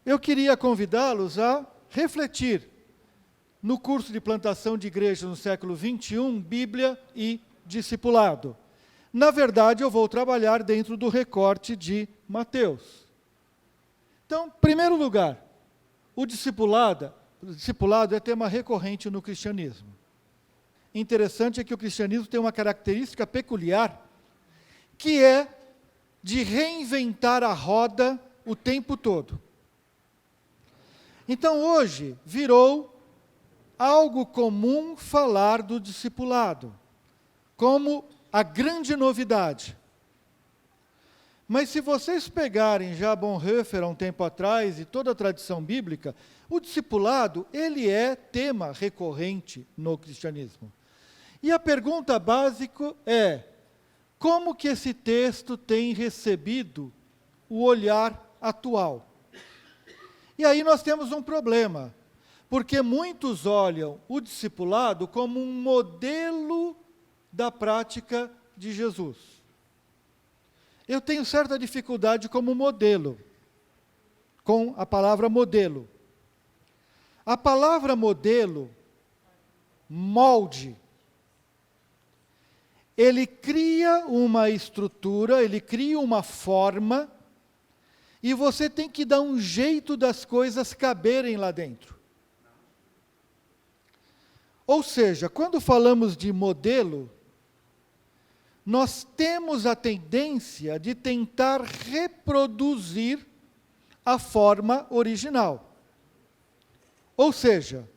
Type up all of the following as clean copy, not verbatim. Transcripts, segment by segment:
eu queria convidá-los a refletir no curso de plantação de igrejas no século XXI, Bíblia e discipulado. Na verdade, eu vou trabalhar dentro do recorte de Mateus. Então, em primeiro lugar, o discipulado é tema recorrente no cristianismo. Interessante é que o cristianismo tem uma característica peculiar, que é de reinventar a roda o tempo todo. Então, hoje, virou algo comum falar do discipulado, como a grande novidade. Mas se vocês pegarem já Bonhoeffer há um tempo atrás e toda a tradição bíblica, o discipulado, ele é tema recorrente no cristianismo. E a pergunta básica é, como que esse texto tem recebido o olhar atual? E aí nós temos um problema, porque muitos olham o discipulado como um modelo da prática de Jesus. Eu tenho certa dificuldade como modelo, com a palavra modelo. A palavra modelo, molde, ele cria uma estrutura, ele cria uma forma, e você tem que dar um jeito das coisas caberem lá dentro. Ou seja, quando falamos de modelo, nós temos a tendência de tentar reproduzir a forma original. Ou seja,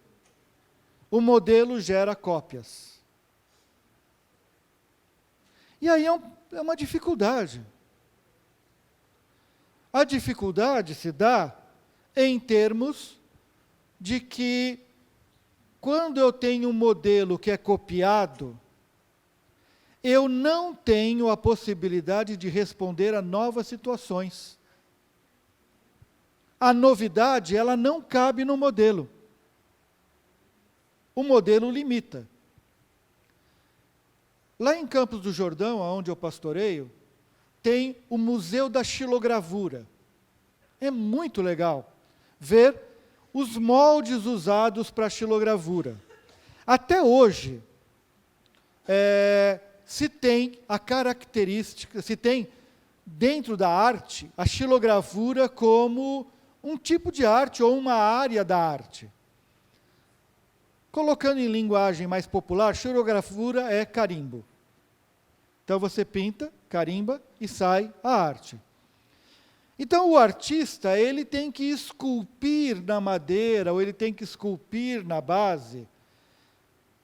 o modelo gera cópias. E aí é uma dificuldade. A dificuldade se dá em termos de que, quando eu tenho um modelo que é copiado, eu não tenho a possibilidade de responder a novas situações. A novidade, ela não cabe no modelo. O modelo limita. Lá em Campos do Jordão, onde eu pastoreio, tem o Museu da Xilogravura. É muito legal ver os moldes usados para a xilogravura. Até hoje, se tem a característica, se tem dentro da arte a xilogravura como um tipo de arte ou uma área da arte. Colocando em linguagem mais popular, xilogravura é carimbo. Então você pinta, carimba e sai a arte. Então o artista, ele tem que esculpir na madeira, ou ele tem que esculpir na base,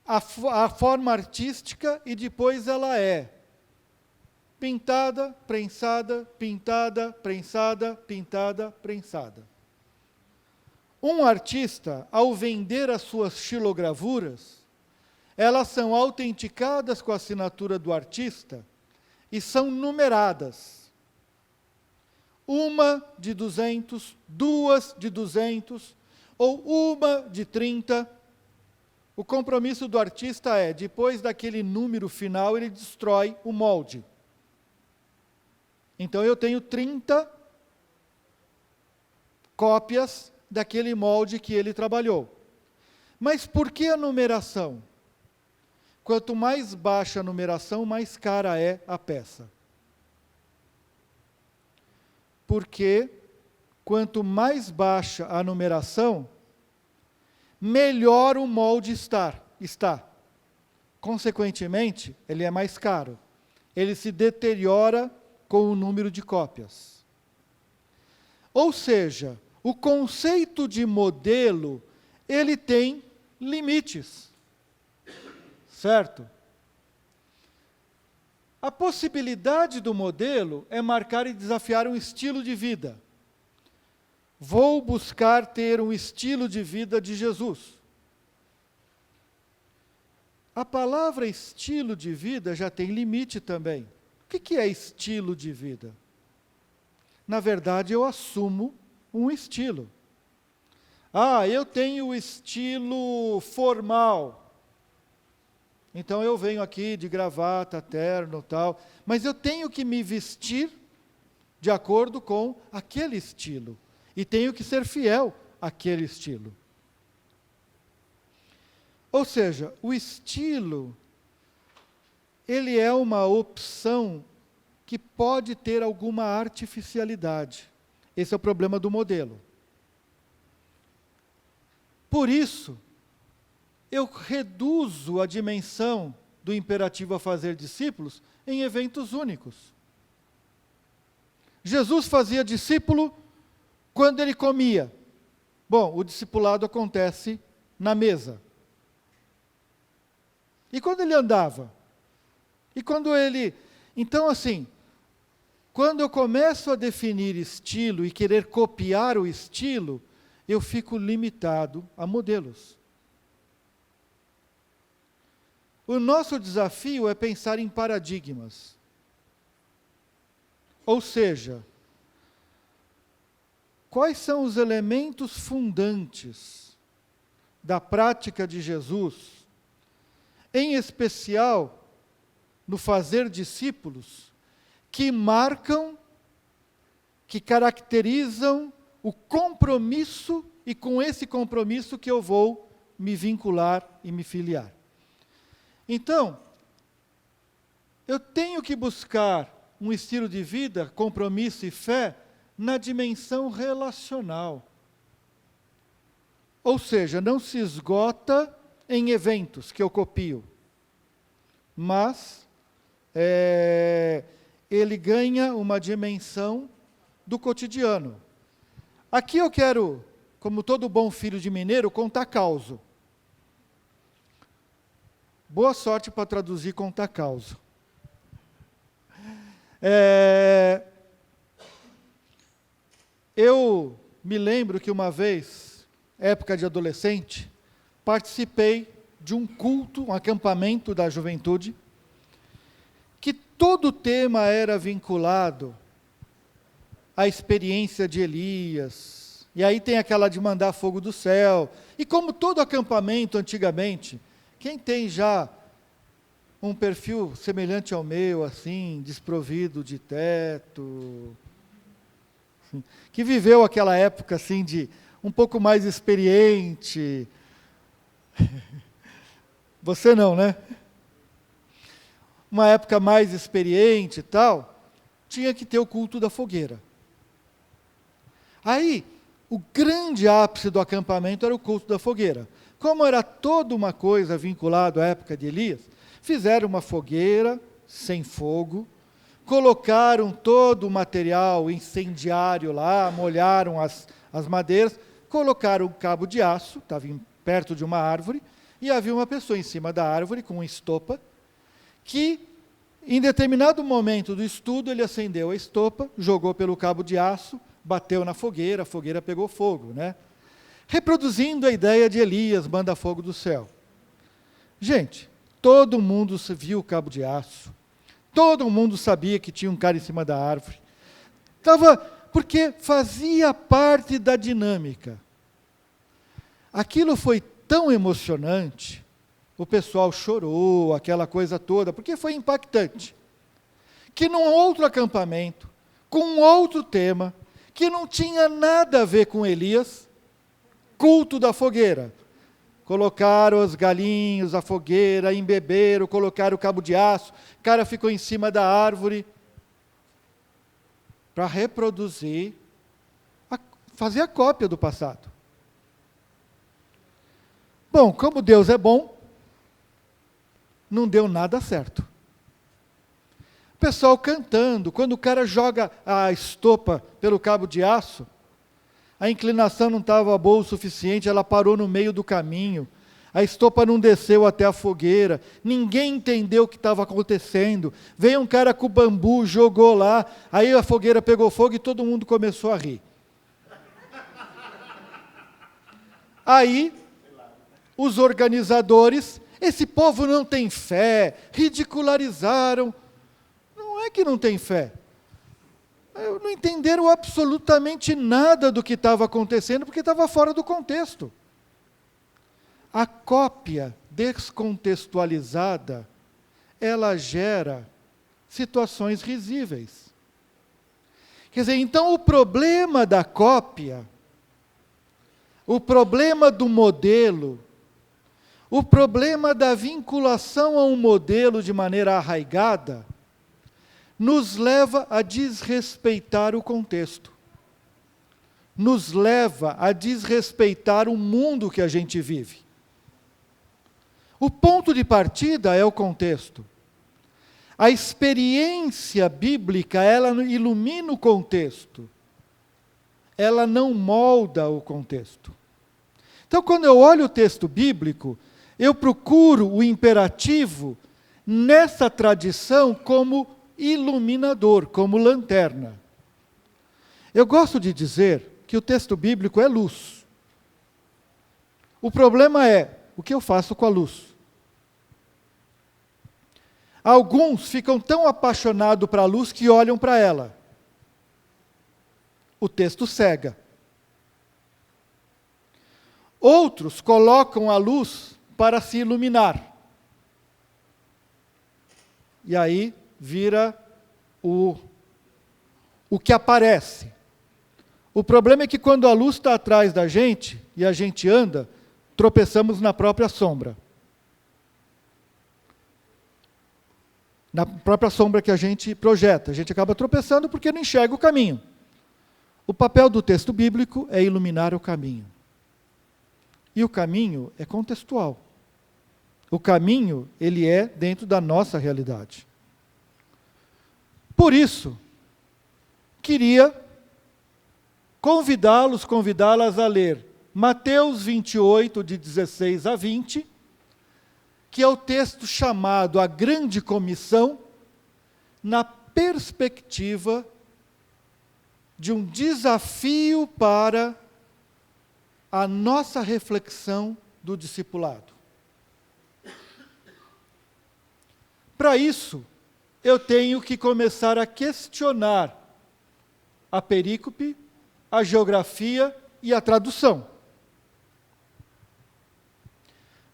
a forma artística, e depois ela é pintada, prensada, pintada, prensada, pintada, prensada. Um artista, ao vender as suas xilogravuras, elas são autenticadas com a assinatura do artista e são numeradas. Uma de 200, duas de 200, ou uma de 30. O compromisso do artista é, depois daquele número final, ele destrói o molde. Então eu tenho 30 cópias daquele molde que ele trabalhou. Mas por que a numeração? Quanto mais baixa a numeração, mais cara é a peça. Porque quanto mais baixa a numeração, melhor o molde está. Consequentemente, ele é mais caro. Ele se deteriora com o número de cópias. Ou seja, o conceito de modelo, ele tem limites. Certo? A possibilidade do modelo é marcar e desafiar um estilo de vida. Vou buscar ter um estilo de vida de Jesus. A palavra estilo de vida já tem limite também. O que é estilo de vida? Na verdade, eu assumo um estilo. Eu tenho o estilo formal. Então eu venho aqui de gravata, terno, tal, mas eu tenho que me vestir de acordo com aquele estilo. e tenho que ser fiel àquele estilo. Ou seja, o estilo, ele é uma opção que pode ter alguma artificialidade. Esse é o problema do modelo. Por isso, eu reduzo a dimensão do imperativo a fazer discípulos em eventos únicos. Jesus fazia discípulo quando ele comia. Bom, o discipulado acontece na mesa. E quando ele andava? E quando ele... Então, assim, quando eu começo a definir estilo e querer copiar o estilo, eu fico limitado a modelos. O nosso desafio é pensar em paradigmas. Ou seja, quais são os elementos fundantes da prática de Jesus, em especial no fazer discípulos, que marcam, que caracterizam o compromisso, e com esse compromisso que eu vou me vincular e me filiar. Então, eu tenho que buscar um estilo de vida, compromisso e fé na dimensão relacional. Ou seja, não se esgota em eventos que eu copio, mas ele ganha uma dimensão do cotidiano. Aqui eu quero, como todo bom filho de mineiro, contar causo. Boa sorte para traduzir contar causo. Eu me lembro que uma vez, época de adolescente, participei de um culto, um acampamento da juventude, que todo o tema era vinculado à experiência de Elias. E aí tem aquela de mandar fogo do céu. E como todo acampamento antigamente, quem tem já um perfil semelhante ao meu, assim, desprovido de teto, assim, que viveu aquela época assim de um pouco mais experiente. Você não, né? Uma época mais experiente e tal, tinha que ter o culto da fogueira. Aí, o grande ápice do acampamento era o culto da fogueira. Como era toda uma coisa vinculada à época de Elias, fizeram uma fogueira sem fogo, colocaram todo o material incendiário lá, molharam as madeiras, colocaram um cabo de aço, estava perto de uma árvore, e havia uma pessoa em cima da árvore com uma estopa, que em determinado momento do estudo ele acendeu a estopa, jogou pelo cabo de aço, bateu na fogueira, a fogueira pegou fogo, né? Reproduzindo a ideia de Elias, manda fogo do céu. Gente, todo mundo viu o cabo de aço, todo mundo sabia que tinha um cara em cima da árvore, porque fazia parte da dinâmica. Aquilo foi tão emocionante, o pessoal chorou, aquela coisa toda, porque foi impactante. Que num outro acampamento, com um outro tema, que não tinha nada a ver com Elias, culto da fogueira. Colocaram os galinhos, a fogueira, embeberam, colocaram o cabo de aço, o cara ficou em cima da árvore, para reproduzir, fazer a cópia do passado. Bom, como Deus é bom, não deu nada certo. O pessoal cantando, quando o cara joga a estopa pelo cabo de aço, a inclinação não estava boa o suficiente, ela parou no meio do caminho, a estopa não desceu até a fogueira, ninguém entendeu o que estava acontecendo, veio um cara com bambu, jogou lá, aí a fogueira pegou fogo e todo mundo começou a rir. Aí, os organizadores, esse povo não tem fé, ridicularizaram. Não é que não tem fé. Não entenderam absolutamente nada do que estava acontecendo, porque estava fora do contexto. A cópia descontextualizada, ela gera situações risíveis. Quer dizer, então o problema da cópia, o problema do modelo, o problema da vinculação a um modelo de maneira arraigada, nos leva a desrespeitar o contexto. Nos leva a desrespeitar o mundo que a gente vive. O ponto de partida é o contexto. A experiência bíblica, ela ilumina o contexto. Ela não molda o contexto. Então, quando eu olho o texto bíblico, eu procuro o imperativo nessa tradição como iluminador, como lanterna. Eu gosto de dizer que o texto bíblico é luz. O problema é o que eu faço com a luz. Alguns ficam tão apaixonados para a luz que olham para ela. O texto cega. Outros colocam a luz para se iluminar. E aí vira o que aparece. O problema é que quando a luz está atrás da gente, e a gente anda, tropeçamos na própria sombra. Na própria sombra que a gente projeta. A gente acaba tropeçando porque não enxerga o caminho. O papel do texto bíblico é iluminar o caminho. E o caminho é contextual. O caminho, ele é dentro da nossa realidade. Por isso, queria convidá-las a ler Mateus 28, de 16 a 20, que é o texto chamado A Grande Comissão, na perspectiva de um desafio para a nossa reflexão do discipulado. Para isso, eu tenho que começar a questionar a perícope, a geografia e a tradução.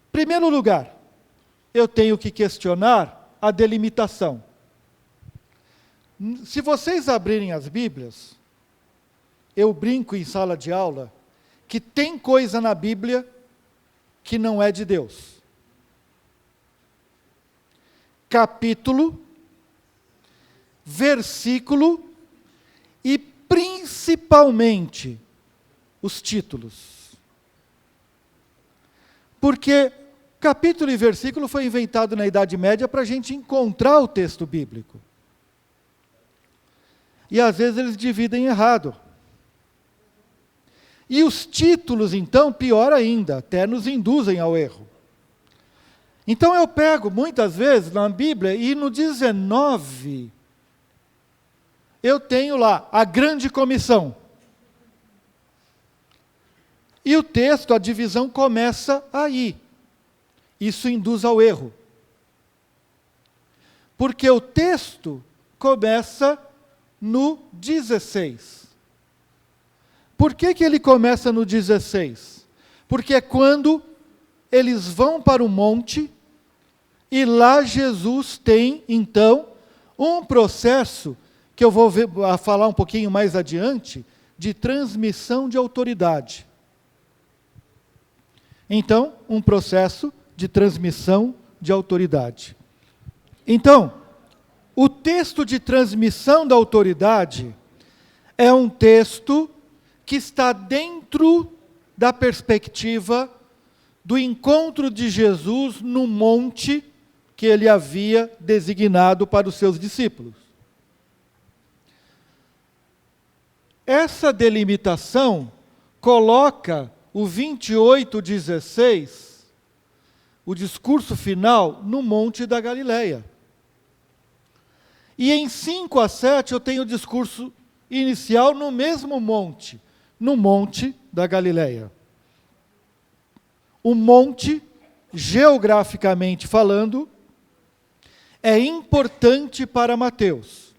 Em primeiro lugar, eu tenho que questionar a delimitação. Se vocês abrirem as Bíblias, eu brinco em sala de aula que tem coisa na Bíblia que não é de Deus. Capítulo, versículo e principalmente os títulos. Porque capítulo e versículo foi inventado na Idade Média para a gente encontrar o texto bíblico. E às vezes eles dividem errado. E os títulos, então, pior ainda, até nos induzem ao erro. Então eu pego, muitas vezes, na Bíblia, e no 19, eu tenho lá, a Grande Comissão. E o texto, a divisão começa aí. Isso induz ao erro. Porque o texto começa no 16. Por que ele começa no 16? Porque é quando eles vão para o monte e lá Jesus tem, então, um processo que eu vou falar um pouquinho mais adiante, de transmissão de autoridade. Então, um processo de transmissão de autoridade. Então, o texto de transmissão da autoridade é um texto que está dentro da perspectiva do encontro de Jesus no monte que ele havia designado para os seus discípulos. Essa delimitação coloca o 28:16, o discurso final, no Monte da Galileia. E em 5-7 eu tenho o discurso inicial no mesmo monte, no Monte da Galileia. O monte, geograficamente falando, é importante para Mateus.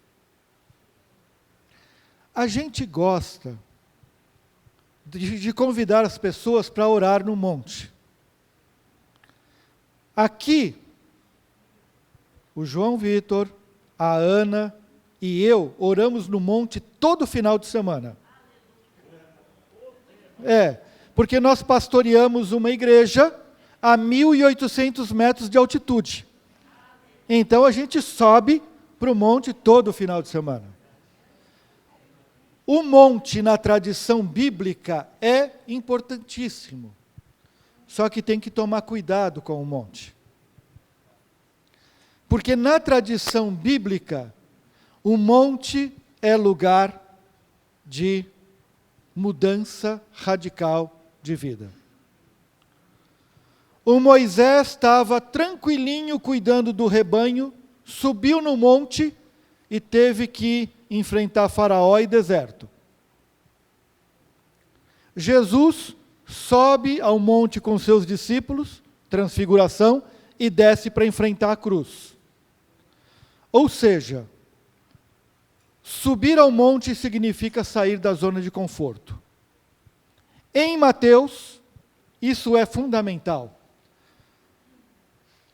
A gente gosta de convidar as pessoas para orar no monte. Aqui, o João Vitor, a Ana e eu oramos no monte todo final de semana. Porque nós pastoreamos uma igreja a 1.800 metros de altitude. Então a gente sobe para o monte todo final de semana. O monte, na tradição bíblica, é importantíssimo. Só que tem que tomar cuidado com o monte. Porque na tradição bíblica, o monte é lugar de mudança radical de vida. O Moisés estava tranquilinho cuidando do rebanho, subiu no monte e teve que enfrentar Faraó e deserto. Jesus sobe ao monte com seus discípulos, transfiguração, e desce para enfrentar a cruz. Ou seja, subir ao monte significa sair da zona de conforto. Em Mateus, isso é fundamental.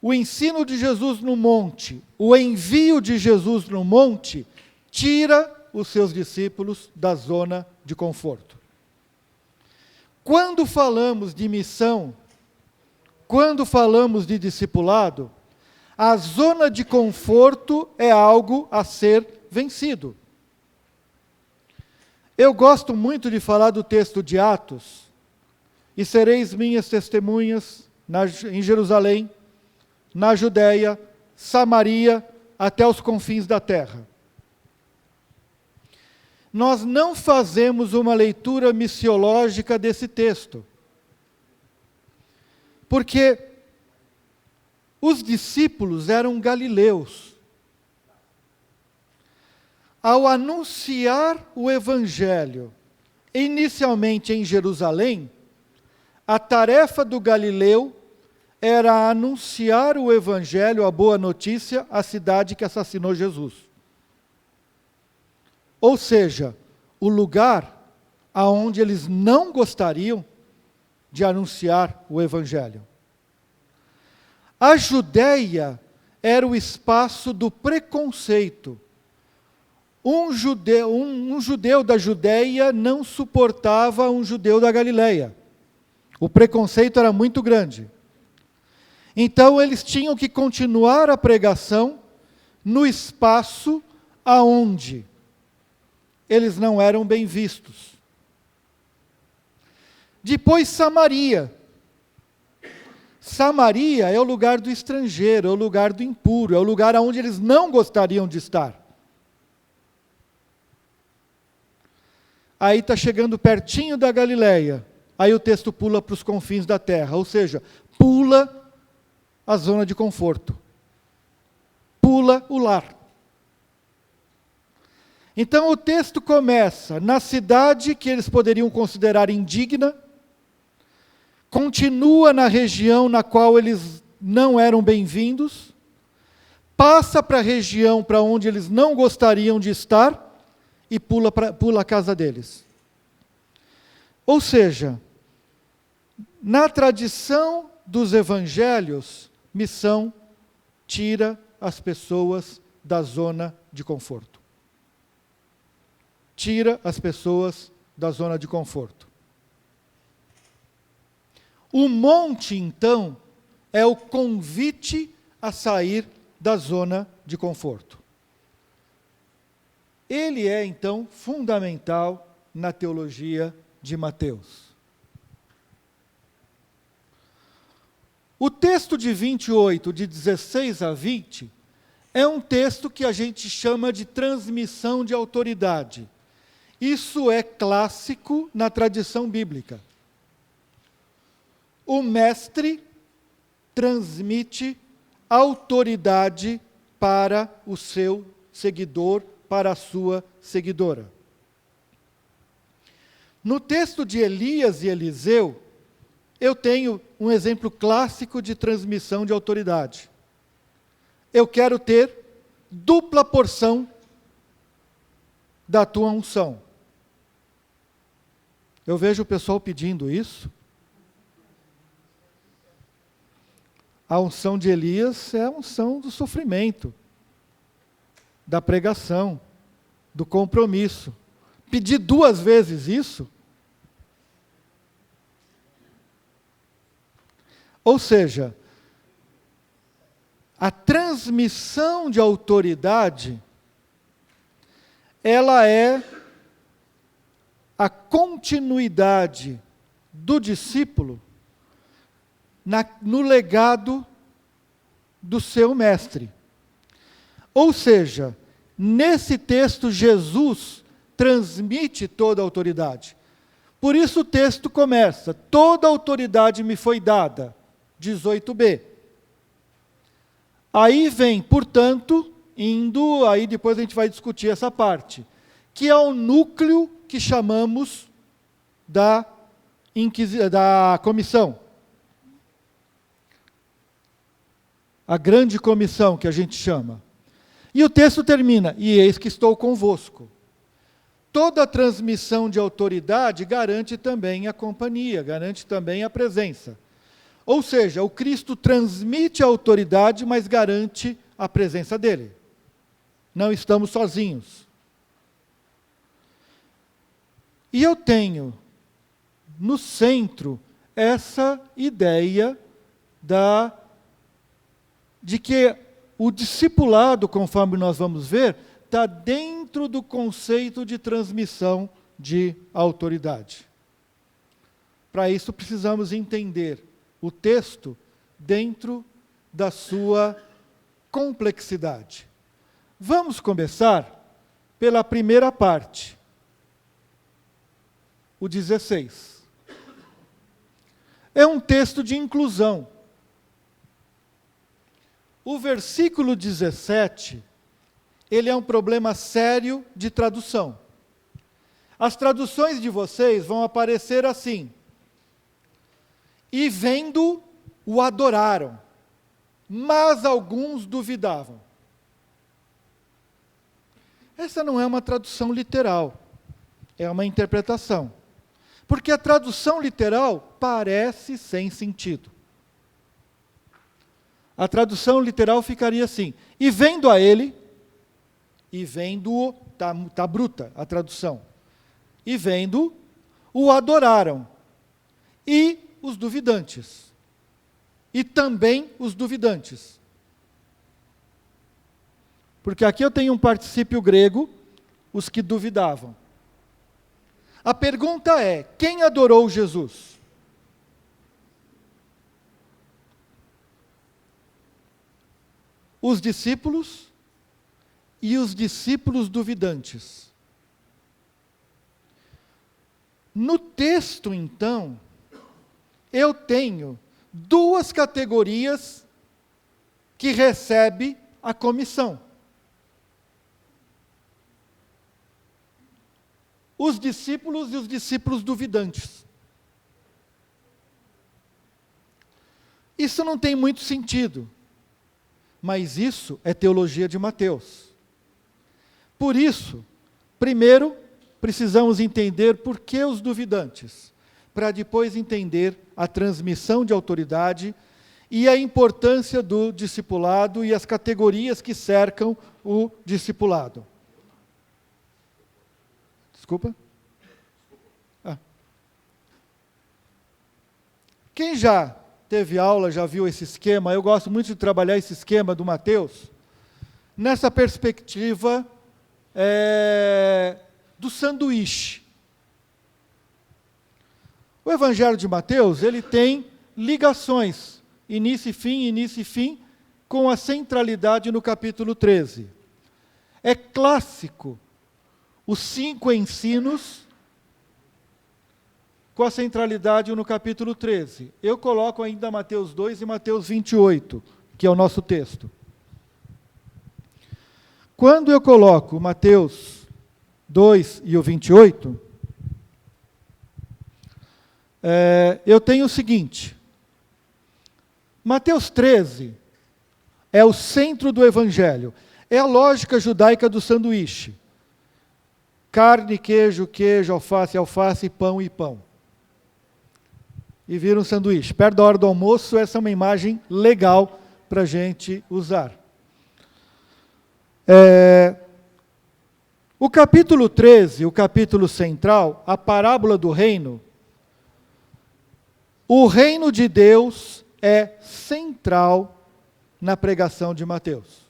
O ensino de Jesus no monte, o envio de Jesus no monte, tira os seus discípulos da zona de conforto. Quando falamos de missão, quando falamos de discipulado, a zona de conforto é algo a ser vencido. Eu gosto muito de falar do texto de Atos, e sereis minhas testemunhas em Jerusalém, na Judéia, Samaria, até os confins da terra. Nós não fazemos uma leitura missiológica desse texto, porque os discípulos eram galileus. Ao anunciar o Evangelho, inicialmente em Jerusalém, a tarefa do galileu era anunciar o Evangelho, a boa notícia, à cidade que assassinou Jesus. Ou seja, o lugar aonde eles não gostariam de anunciar o Evangelho. A Judéia era o espaço do preconceito. Um judeu da Judéia não suportava um judeu da Galileia. O preconceito era muito grande. Então eles tinham que continuar a pregação no espaço aonde eles não eram bem vistos. Depois Samaria. Samaria é o lugar do estrangeiro, é o lugar do impuro, é o lugar onde eles não gostariam de estar. Aí está chegando pertinho da Galileia, aí o texto pula para os confins da terra, ou seja, pula a zona de conforto. Pula o lar. Então o texto começa na cidade que eles poderiam considerar indigna, continua na região na qual eles não eram bem-vindos, passa para a região para onde eles não gostariam de estar e pula a casa deles. Ou seja, na tradição dos evangelhos, missão tira as pessoas da zona de conforto. Tira as pessoas da zona de conforto. O monte, então, é o convite a sair da zona de conforto. Ele é, então, fundamental na teologia de Mateus. O texto de 28, de 16 a 20, é um texto que a gente chama de transmissão de autoridade. Isso é clássico na tradição bíblica. O mestre transmite autoridade para o seu seguidor, para a sua seguidora. No texto de Elias e Eliseu, eu tenho um exemplo clássico de transmissão de autoridade. Eu quero ter dupla porção da tua unção. Eu vejo o pessoal pedindo isso. A unção de Elias é a unção do sofrimento, da pregação. do compromisso. Pedir 2 vezes isso? Ou seja, a transmissão de autoridade, ela é a continuidade do discípulo no legado do seu mestre. Ou seja, nesse texto, Jesus transmite toda a autoridade. Por isso o texto começa: toda a autoridade me foi dada, 18b. Aí vem, portanto, aí depois a gente vai discutir essa parte, que é o núcleo que chamamos da comissão. A grande comissão que a gente chama. E o texto termina: e eis que estou convosco. Toda transmissão de autoridade garante também a companhia, garante também a presença. Ou seja, o Cristo transmite a autoridade, mas garante a presença dele. Não estamos sozinhos. E eu tenho no centro essa ideia de que o discipulado, conforme nós vamos ver, está dentro do conceito de transmissão de autoridade. Para isso precisamos entender o texto dentro da sua complexidade. Vamos começar pela primeira parte, o 16. É um texto de inclusão. O versículo 17, ele é um problema sério de tradução. As traduções de vocês vão aparecer assim: e vendo, o adoraram, mas alguns duvidavam. Essa não é uma tradução literal, é uma interpretação. Porque a tradução literal parece sem sentido. A tradução literal ficaria assim: e vendo a ele, e vendo-o, está bruta a tradução, e vendo, o adoraram, e os duvidantes, e também os duvidantes. Porque aqui eu tenho um particípio grego, os que duvidavam. A pergunta é: quem adorou Jesus? Os discípulos e os discípulos duvidantes. No texto, então, eu tenho 2 categorias que recebem a comissão. Os discípulos e os discípulos duvidantes. Isso não tem muito sentido, mas isso é teologia de Mateus. Por isso, primeiro, precisamos entender por que os duvidantes, para depois entender a transmissão de autoridade e a importância do discipulado e as categorias que cercam o discipulado. Desculpa? Quem já teve aula, já viu esse esquema? Eu gosto muito de trabalhar esse esquema do Mateus, nessa perspectiva do sanduíche. O Evangelho de Mateus, ele tem ligações, início e fim, com a centralidade no capítulo 13. É clássico os 5 ensinos com a centralidade no capítulo 13. Eu coloco ainda Mateus 2 e Mateus 28, que é o nosso texto. Quando eu coloco Mateus 2 e o 28, eu tenho o seguinte: Mateus 13 é o centro do Evangelho, é a lógica judaica do sanduíche. Carne, queijo, queijo, alface, alface, pão e pão. E vira um sanduíche. Perto da hora do almoço, essa é uma imagem legal para a gente usar. O capítulo 13, o capítulo central, a parábola do reino, o reino de Deus é central na pregação de Mateus.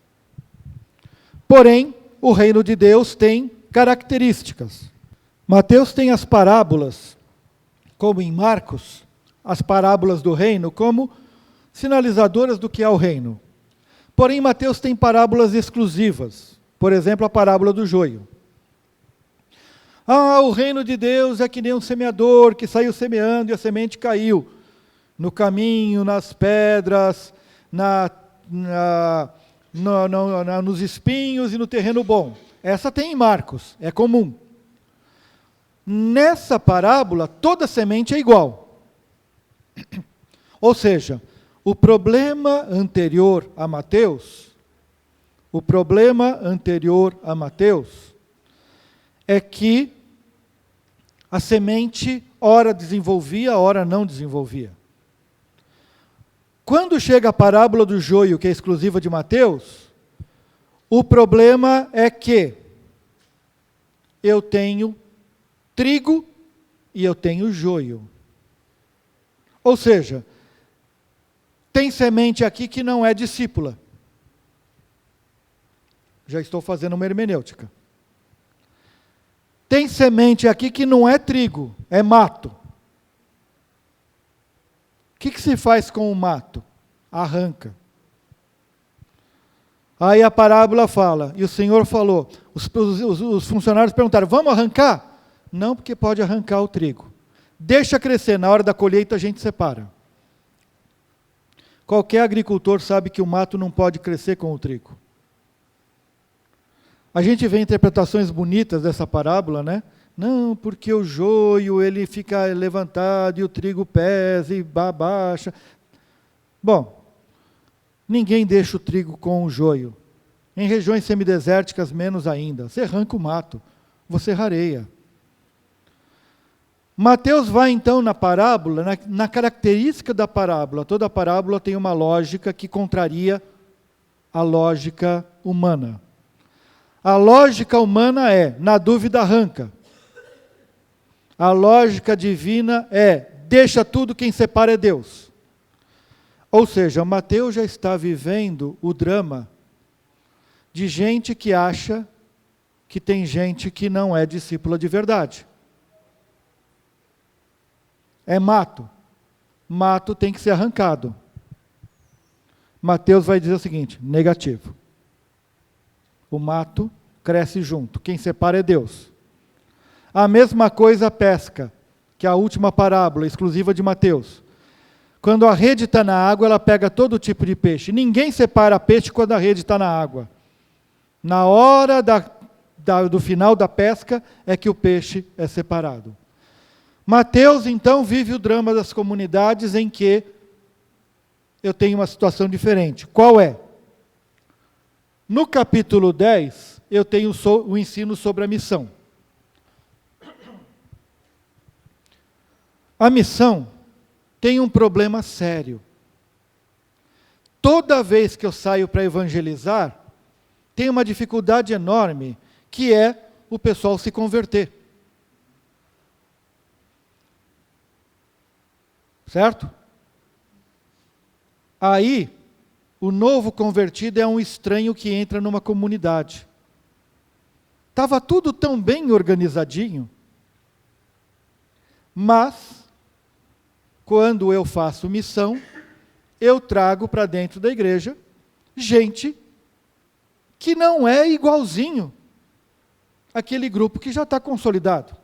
Porém, o reino de Deus tem características. Mateus tem as parábolas, como em Marcos, as parábolas do reino, como sinalizadoras do que é o reino. Porém, Mateus tem parábolas exclusivas. Por exemplo, a parábola do joio. O reino de Deus é que nem um semeador que saiu semeando e a semente caiu no caminho, nas pedras, nos espinhos e no terreno bom. Essa tem em Marcos, é comum. Nessa parábola, toda semente é igual. Ou seja, o problema anterior a Mateus é que a semente ora desenvolvia, ora não desenvolvia. Quando chega a parábola do joio, que é exclusiva de Mateus, o problema é que eu tenho trigo e eu tenho joio. Ou seja, tem semente aqui que não é discípula. Já estou fazendo uma hermenêutica. Tem semente aqui que não é trigo, é mato. O que se faz com o mato? Arranca. Aí a parábola fala, e o Senhor falou, os funcionários perguntaram, vamos arrancar? Não, porque pode arrancar o trigo. Deixa crescer, na hora da colheita a gente separa. Qualquer agricultor sabe que o mato não pode crescer com o trigo. A gente vê interpretações bonitas dessa parábola, né? Não, porque o joio, ele fica levantado e o trigo pesa e baixa. Bom, ninguém deixa o trigo com o joio. Em regiões semidesérticas, menos ainda. Você arranca o mato, você rareia. Mateus vai então na parábola, na característica da parábola. Toda parábola tem uma lógica que contraria a lógica humana. A lógica humana é, na dúvida arranca. A lógica divina é, deixa tudo, quem separa é Deus. Ou seja, Mateus já está vivendo o drama de gente que acha que tem gente que não é discípula de verdade. É mato. Mato tem que ser arrancado. Mateus vai dizer o seguinte, negativo. O mato cresce junto. Quem separa é Deus. A mesma coisa a pesca, que é a última parábola, exclusiva de Mateus. Quando a rede está na água, ela pega todo tipo de peixe. Ninguém separa peixe quando a rede está na água. Na hora do final da pesca é que o peixe é separado. Mateus, então, vive o drama das comunidades em que eu tenho uma situação diferente. Qual é? No capítulo 10, eu tenho o ensino sobre a missão. A missão tem um problema sério. Toda vez que eu saio para evangelizar, tem uma dificuldade enorme, que é o pessoal se converter. Certo? Aí, o novo convertido é um estranho que entra numa comunidade. Estava tudo tão bem organizadinho, mas, quando eu faço missão, eu trago para dentro da igreja gente que não é igualzinho àquele grupo que já está consolidado.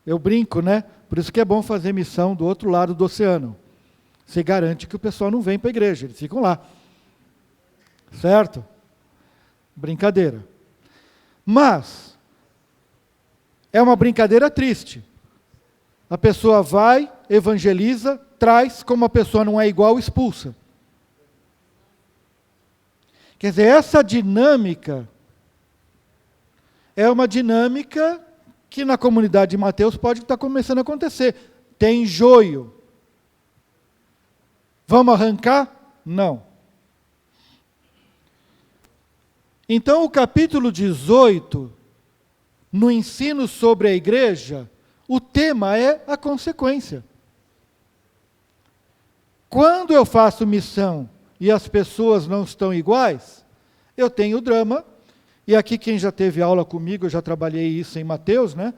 Eu brinco, né? Por isso que é bom fazer missão do outro lado do oceano. Você garante que o pessoal não vem para a igreja, eles ficam lá. Certo? Brincadeira. Mas, é uma brincadeira triste. A pessoa vai, evangeliza, traz, como a pessoa não é igual, expulsa. Quer dizer, essa dinâmica é uma dinâmica que na comunidade de Mateus pode estar começando a acontecer. Tem joio. Vamos arrancar? Não. Então, o capítulo 18, no ensino sobre a igreja, o tema é a consequência. Quando eu faço missão e as pessoas não estão iguais, eu tenho o drama, e aqui quem já teve aula comigo, eu já trabalhei isso em Mateus, né?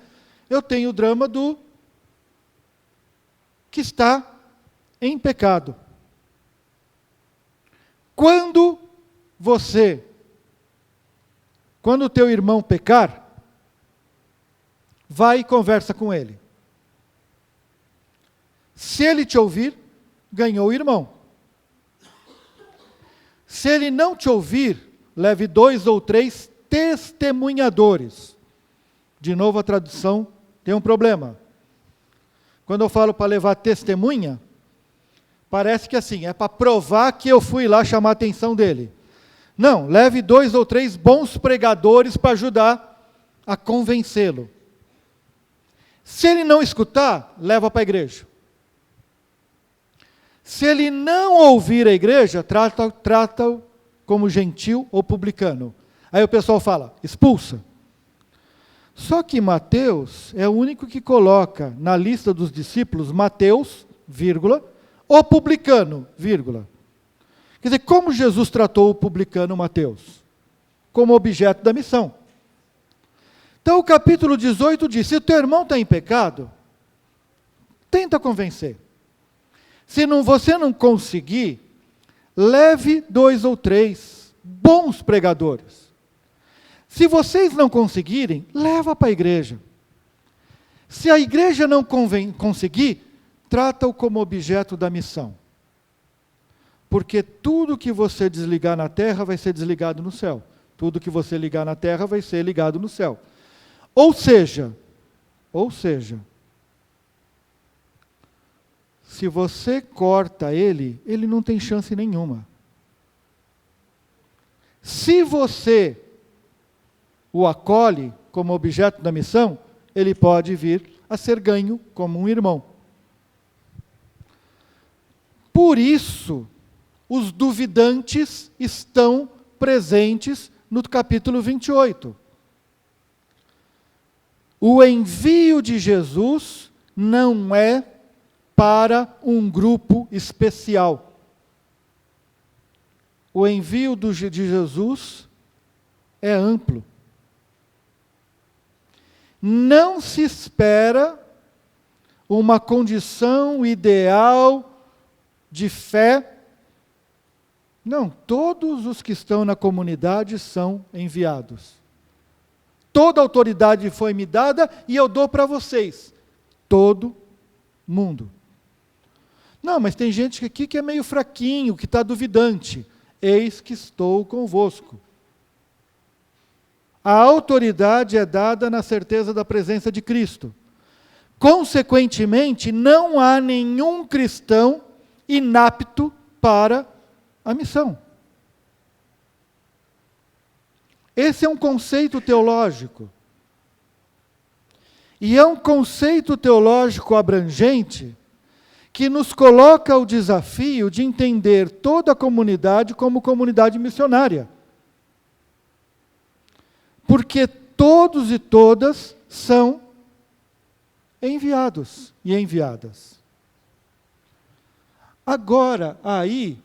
Eu tenho o drama do que está em pecado. Quando o teu irmão pecar, vai e conversa com ele. Se ele te ouvir, ganhou o irmão. Se ele não te ouvir, leve 2 ou 3 testemunhadores. De novo, a tradução tem um problema. Quando eu falo para levar testemunha, parece que assim, é para provar que eu fui lá chamar a atenção dele. Não, leve 2 ou 3 bons pregadores para ajudar a convencê-lo. Se ele não escutar, leva para a igreja. Se ele não ouvir a igreja, trata-o como gentil ou publicano. Aí o pessoal fala, expulsa. Só que Mateus é o único que coloca na lista dos discípulos, Mateus, vírgula, o publicano, vírgula. Quer dizer, como Jesus tratou o publicano Mateus? Como objeto da missão. Então o capítulo 18 diz, se o teu irmão está em pecado, tenta convencer. Se você não conseguir, leve 2 ou 3 bons pregadores. Se vocês não conseguirem, leva para a igreja. Se a igreja não conseguir, trata-o como objeto da missão. Porque tudo que você desligar na terra vai ser desligado no céu. Tudo que você ligar na terra vai ser ligado no céu. Ou seja, se você corta ele, ele não tem chance nenhuma. Se você o acolhe como objeto da missão, ele pode vir a ser ganho como um irmão. Por isso, os duvidantes estão presentes no capítulo 28. O envio de Jesus não é para um grupo especial. O envio de Jesus é amplo. Não se espera uma condição ideal de fé. Não, todos os que estão na comunidade são enviados. Toda autoridade foi me dada e eu dou para vocês. Todo mundo. Não, mas tem gente aqui que é meio fraquinho, que está duvidante. Eis que estou convosco. A autoridade é dada na certeza da presença de Cristo. Consequentemente, não há nenhum cristão inapto para a missão. Esse é um conceito teológico. E é um conceito teológico abrangente que nos coloca o desafio de entender toda a comunidade como comunidade missionária. Porque todos e todas são enviados e enviadas. Agora, aí,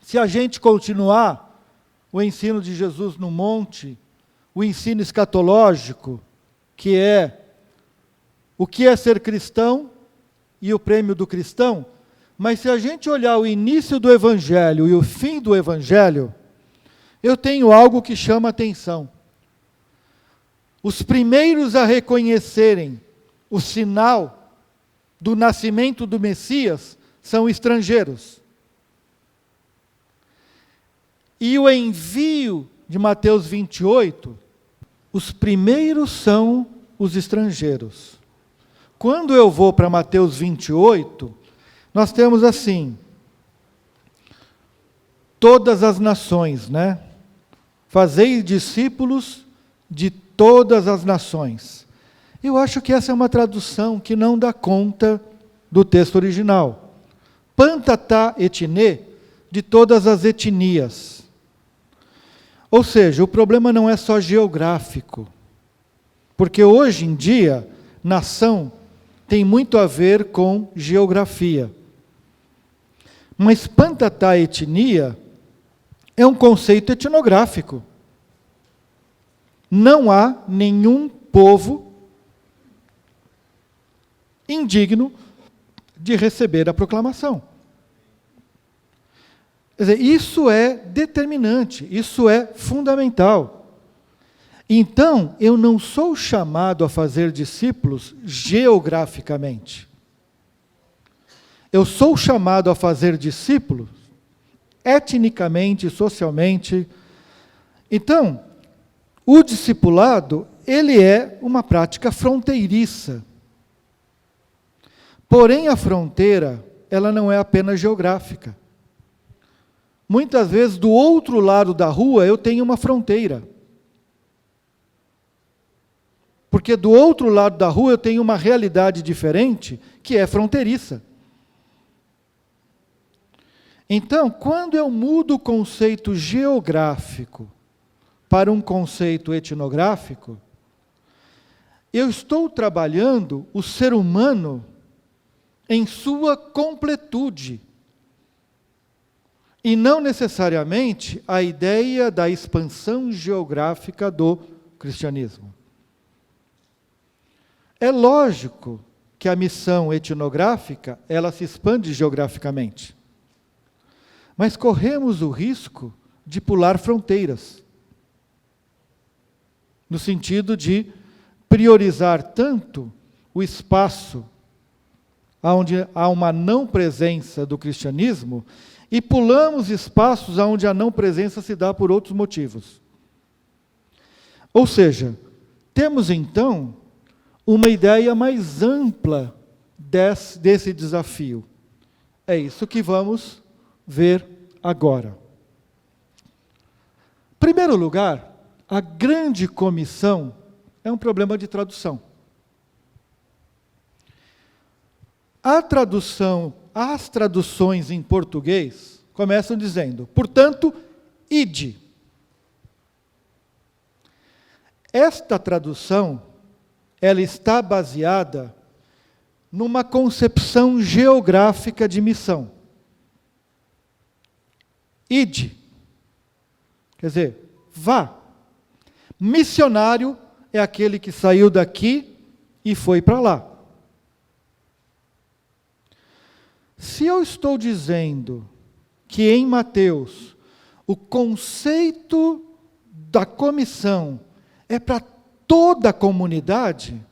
se a gente continuar o ensino de Jesus no monte, o ensino escatológico, que é o que é ser cristão e o prêmio do cristão, mas se a gente olhar o início do Evangelho e o fim do Evangelho, eu tenho algo que chama atenção. Os primeiros a reconhecerem o sinal do nascimento do Messias são estrangeiros. E o envio de Mateus 28, os primeiros são os estrangeiros. Quando eu vou para Mateus 28, nós temos assim, todas as nações, né? Fazei discípulos de todas as nações. Eu acho que essa é uma tradução que não dá conta do texto original. Pantata etine, de todas as etnias. Ou seja, o problema não é só geográfico, porque hoje em dia, nação tem muito a ver com geografia. Mas Pantatá etnia é um conceito etnográfico. Não há nenhum povo indigno de receber a proclamação. Quer dizer, isso é determinante, isso é fundamental. Então, eu não sou chamado a fazer discípulos geograficamente. Eu sou chamado a fazer discípulos etnicamente, socialmente. Então, o discipulado, ele é uma prática fronteiriça. Porém, a fronteira, ela não é apenas geográfica. Muitas vezes, do outro lado da rua, eu tenho uma fronteira. Porque do outro lado da rua eu tenho uma realidade diferente, que é fronteiriça. Então, quando eu mudo o conceito geográfico para um conceito etnográfico, eu estou trabalhando o ser humano em sua completude. E não necessariamente a ideia da expansão geográfica do cristianismo. É lógico que a missão etnográfica, ela se expande geograficamente. Mas corremos o risco de pular fronteiras, no sentido de priorizar tanto o espaço onde há uma não presença do cristianismo e pulamos espaços onde a não presença se dá por outros motivos. Ou seja, temos então uma ideia mais ampla desse desafio. É isso que vamos ver agora. Em primeiro lugar, a grande comissão é um problema de tradução. As traduções em português começam dizendo, portanto, ide. Esta tradução, ela está baseada numa concepção geográfica de missão. Ide. Quer dizer, vá. Missionário é aquele que saiu daqui e foi para lá. Se eu estou dizendo que em Mateus o conceito da comissão é para toda a comunidade,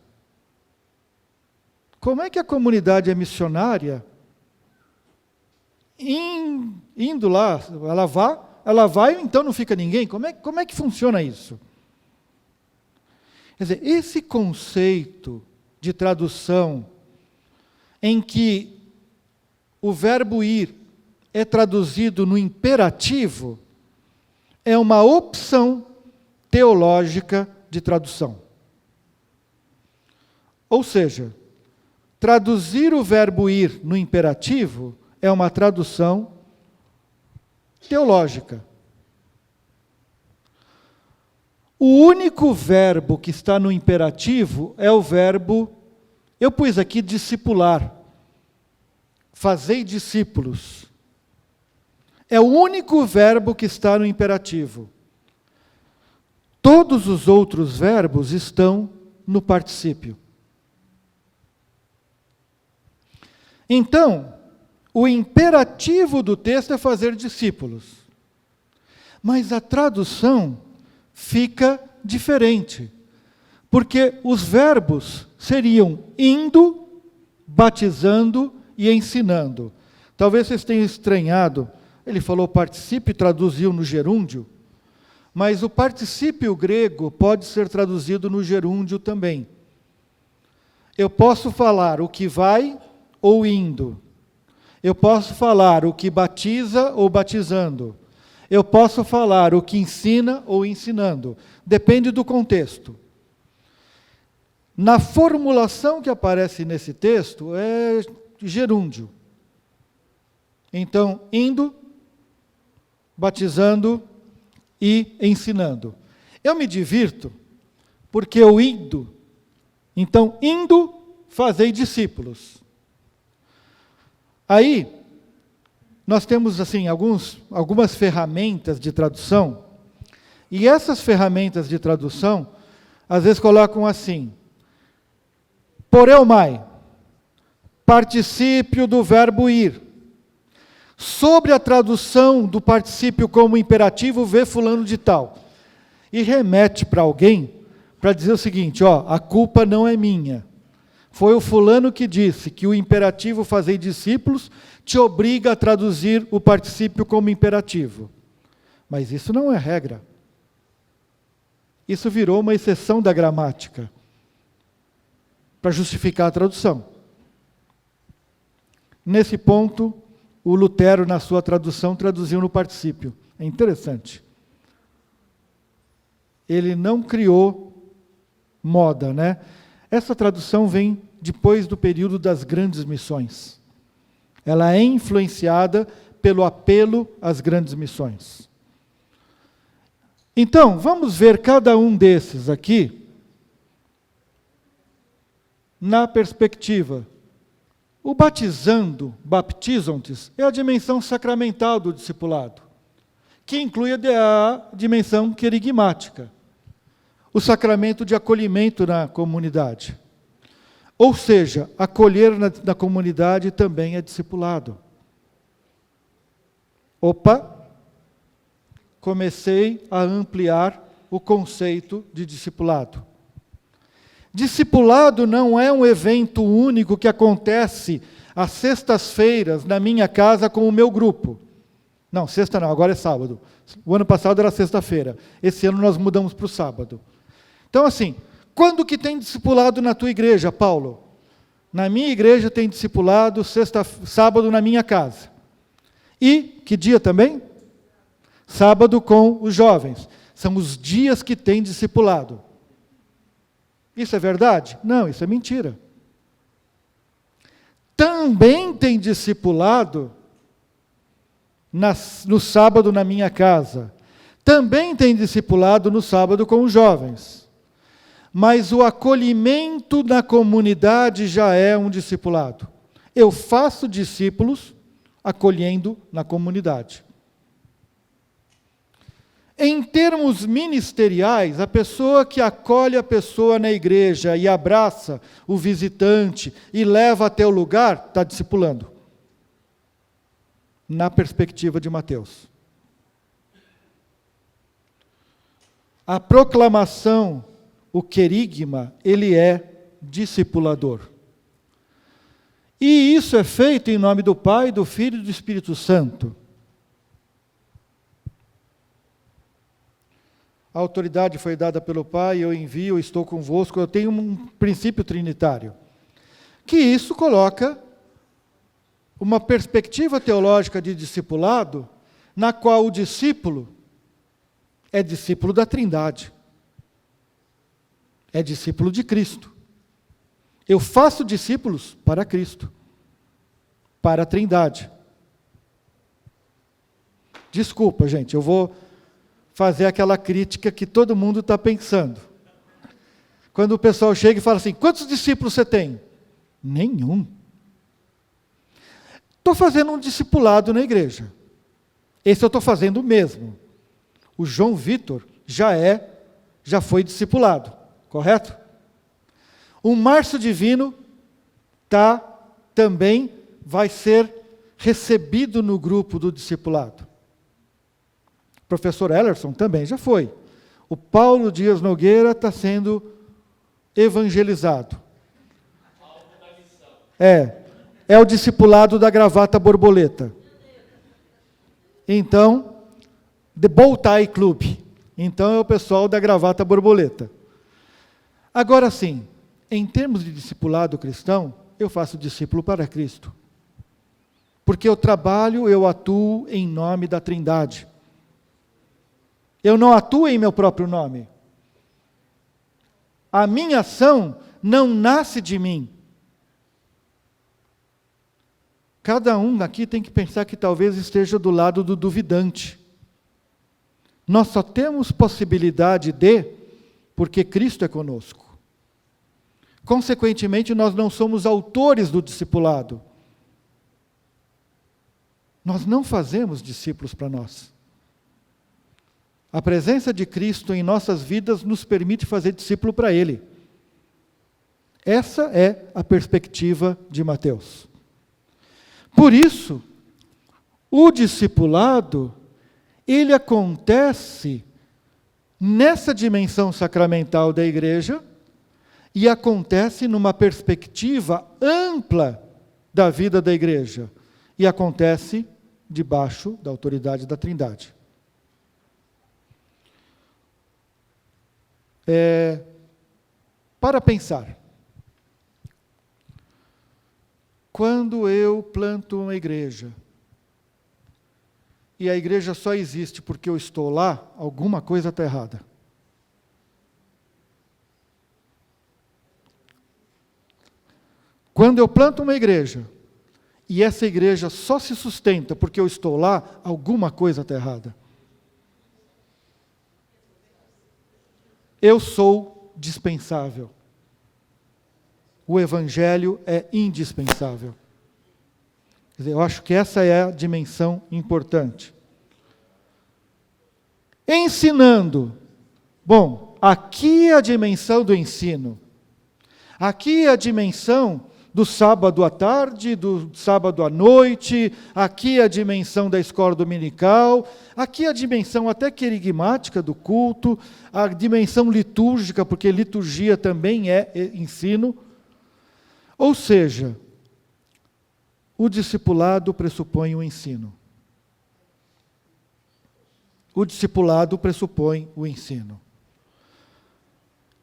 como é que a comunidade é missionária? Indo lá, ela vai, então não fica ninguém? Como é que funciona isso? Quer dizer, esse conceito de tradução em que o verbo ir é traduzido no imperativo é uma opção teológica de tradução. Ou seja, traduzir o verbo ir no imperativo é uma tradução teológica. O único verbo que está no imperativo é o verbo, eu pus aqui discipular, fazei discípulos. É o único verbo que está no imperativo. Todos os outros verbos estão no particípio. Então, o imperativo do texto é fazer discípulos. Mas a tradução fica diferente, porque os verbos seriam indo, batizando e ensinando. Talvez vocês tenham estranhado, ele falou particípio e traduziu no gerúndio, mas o particípio grego pode ser traduzido no gerúndio também. Eu posso falar o que vai ou indo. Eu posso falar o que batiza ou batizando. Eu posso falar o que ensina ou ensinando. Depende do contexto. Na formulação que aparece nesse texto, é gerúndio. Então, indo, batizando e ensinando. Eu me divirto porque eu indo, então, indo, fazei discípulos. Aí, nós temos assim algumas ferramentas de tradução, e essas ferramentas de tradução, às vezes colocam assim, poreomai, particípio do verbo ir. Sobre a tradução do particípio como imperativo, vê fulano de tal. E remete para alguém para dizer o seguinte, a culpa não é minha. Foi o fulano que disse que o imperativo fazei discípulos te obriga a traduzir o particípio como imperativo. Mas isso não é regra. Isso virou uma exceção da gramática para justificar a tradução. Nesse ponto, o Lutero, na sua tradução, traduziu no particípio. É interessante. Ele não criou moda, né? Essa tradução vem depois do período das grandes missões. Ela é influenciada pelo apelo às grandes missões. Então, vamos ver cada um desses aqui na perspectiva. O baptizontes, é a dimensão sacramental do discipulado, que inclui a dimensão querigmática, o sacramento de acolhimento na comunidade. Ou seja, acolher na comunidade também é discipulado. Comecei a ampliar o conceito de discipulado. Discipulado não é um evento único que acontece às sextas-feiras na minha casa com o meu grupo. Não, sexta não, agora é sábado. O ano passado era sexta-feira. Esse ano nós mudamos para o sábado. Então, assim, quando que tem discipulado na tua igreja, Paulo? Na minha igreja tem discipulado sábado na minha casa. E, que dia também? Sábado com os jovens. São os dias que tem discipulado. Isso é verdade? Não, isso é mentira. Também tem discipulado no sábado na minha casa. Também tem discipulado no sábado com os jovens. Mas o acolhimento na comunidade já é um discipulado. Eu faço discípulos acolhendo na comunidade. Em termos ministeriais, a pessoa que acolhe a pessoa na igreja e abraça o visitante e leva até o lugar, está discipulando. Na perspectiva de Mateus. A proclamação, o querigma, ele é discipulador. E isso é feito em nome do Pai, do Filho e do Espírito Santo. A autoridade foi dada pelo Pai, eu envio, eu estou convosco, eu tenho um princípio trinitário. Que isso coloca uma perspectiva teológica de discipulado, na qual o discípulo é discípulo da Trindade. É discípulo de Cristo. Eu faço discípulos para Cristo, para a Trindade. Desculpa, gente, eu vou fazer aquela crítica que todo mundo está pensando. Quando o pessoal chega e fala assim, quantos discípulos você tem? Nenhum. Estou fazendo um discipulado na igreja. Esse eu estou fazendo mesmo. O João Vitor já foi discipulado, correto? O Márcio Divino também vai ser recebido no grupo do discipulado. O professor Ellerson também já foi. O Paulo Dias Nogueira está sendo evangelizado. É o discipulado da gravata borboleta. Então, The Bow Tie Club. Então é o pessoal da gravata borboleta. Agora sim, em termos de discipulado cristão, eu faço discípulo para Cristo. Porque eu trabalho, eu atuo em nome da Trindade. Eu não atuo em meu próprio nome. A minha ação não nasce de mim. Cada um aqui tem que pensar que talvez esteja do lado do duvidante. Nós só temos possibilidade porque Cristo é conosco. Consequentemente, nós não somos autores do discipulado. Nós não fazemos discípulos para nós. A presença de Cristo em nossas vidas nos permite fazer discípulo para Ele. Essa é a perspectiva de Mateus. Por isso, o discipulado, ele acontece nessa dimensão sacramental da igreja e acontece numa perspectiva ampla da vida da igreja e acontece debaixo da autoridade da Trindade. Para pensar, quando eu planto uma igreja, e a igreja só existe porque eu estou lá, alguma coisa está errada. Quando eu planto uma igreja, e essa igreja só se sustenta porque eu estou lá, alguma coisa está errada. Eu sou dispensável. O Evangelho é indispensável. Quer dizer, eu acho que essa é a dimensão importante. Ensinando. Bom, aqui é a dimensão do ensino. Aqui é a dimensão do sábado à tarde, do sábado à noite, aqui é a dimensão da escola dominical, aqui é a dimensão até querigmática do culto, a dimensão litúrgica, porque liturgia também é ensino. Ou seja, o discipulado pressupõe o ensino. O discipulado pressupõe o ensino.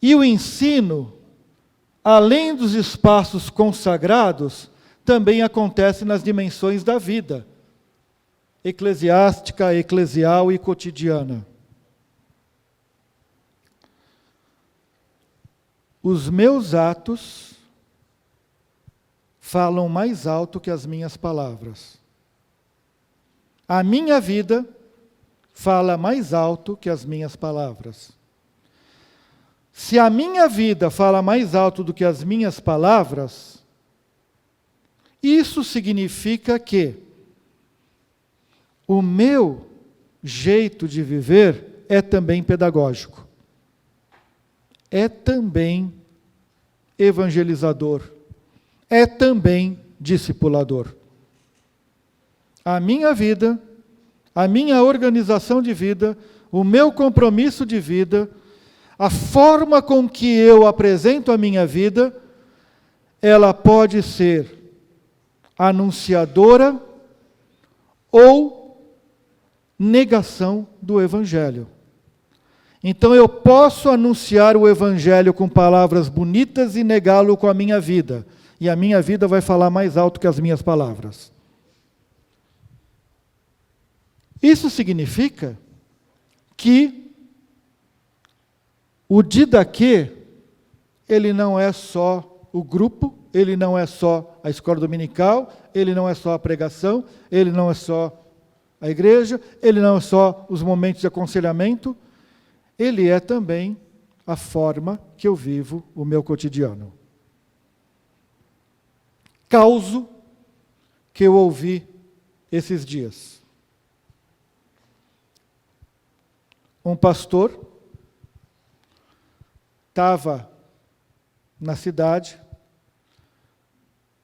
E o ensino, além dos espaços consagrados, também acontece nas dimensões da vida, eclesiástica, eclesial e cotidiana. Os meus atos falam mais alto que as minhas palavras. A minha vida fala mais alto que as minhas palavras. Se a minha vida fala mais alto do que as minhas palavras, isso significa que o meu jeito de viver é também pedagógico. É também evangelizador. É também discipulador. A minha vida, a minha organização de vida, o meu compromisso de vida, a forma com que eu apresento a minha vida, ela pode ser anunciadora ou negação do Evangelho. Então eu posso anunciar o Evangelho com palavras bonitas e negá-lo com a minha vida. E a minha vida vai falar mais alto que as minhas palavras. Isso significa que o didaquê, ele não é só o grupo, ele não é só a escola dominical, ele não é só a pregação, ele não é só a igreja, ele não é só os momentos de aconselhamento, ele é também a forma que eu vivo o meu cotidiano. Causo que eu ouvi esses dias. Um pastor estava na cidade,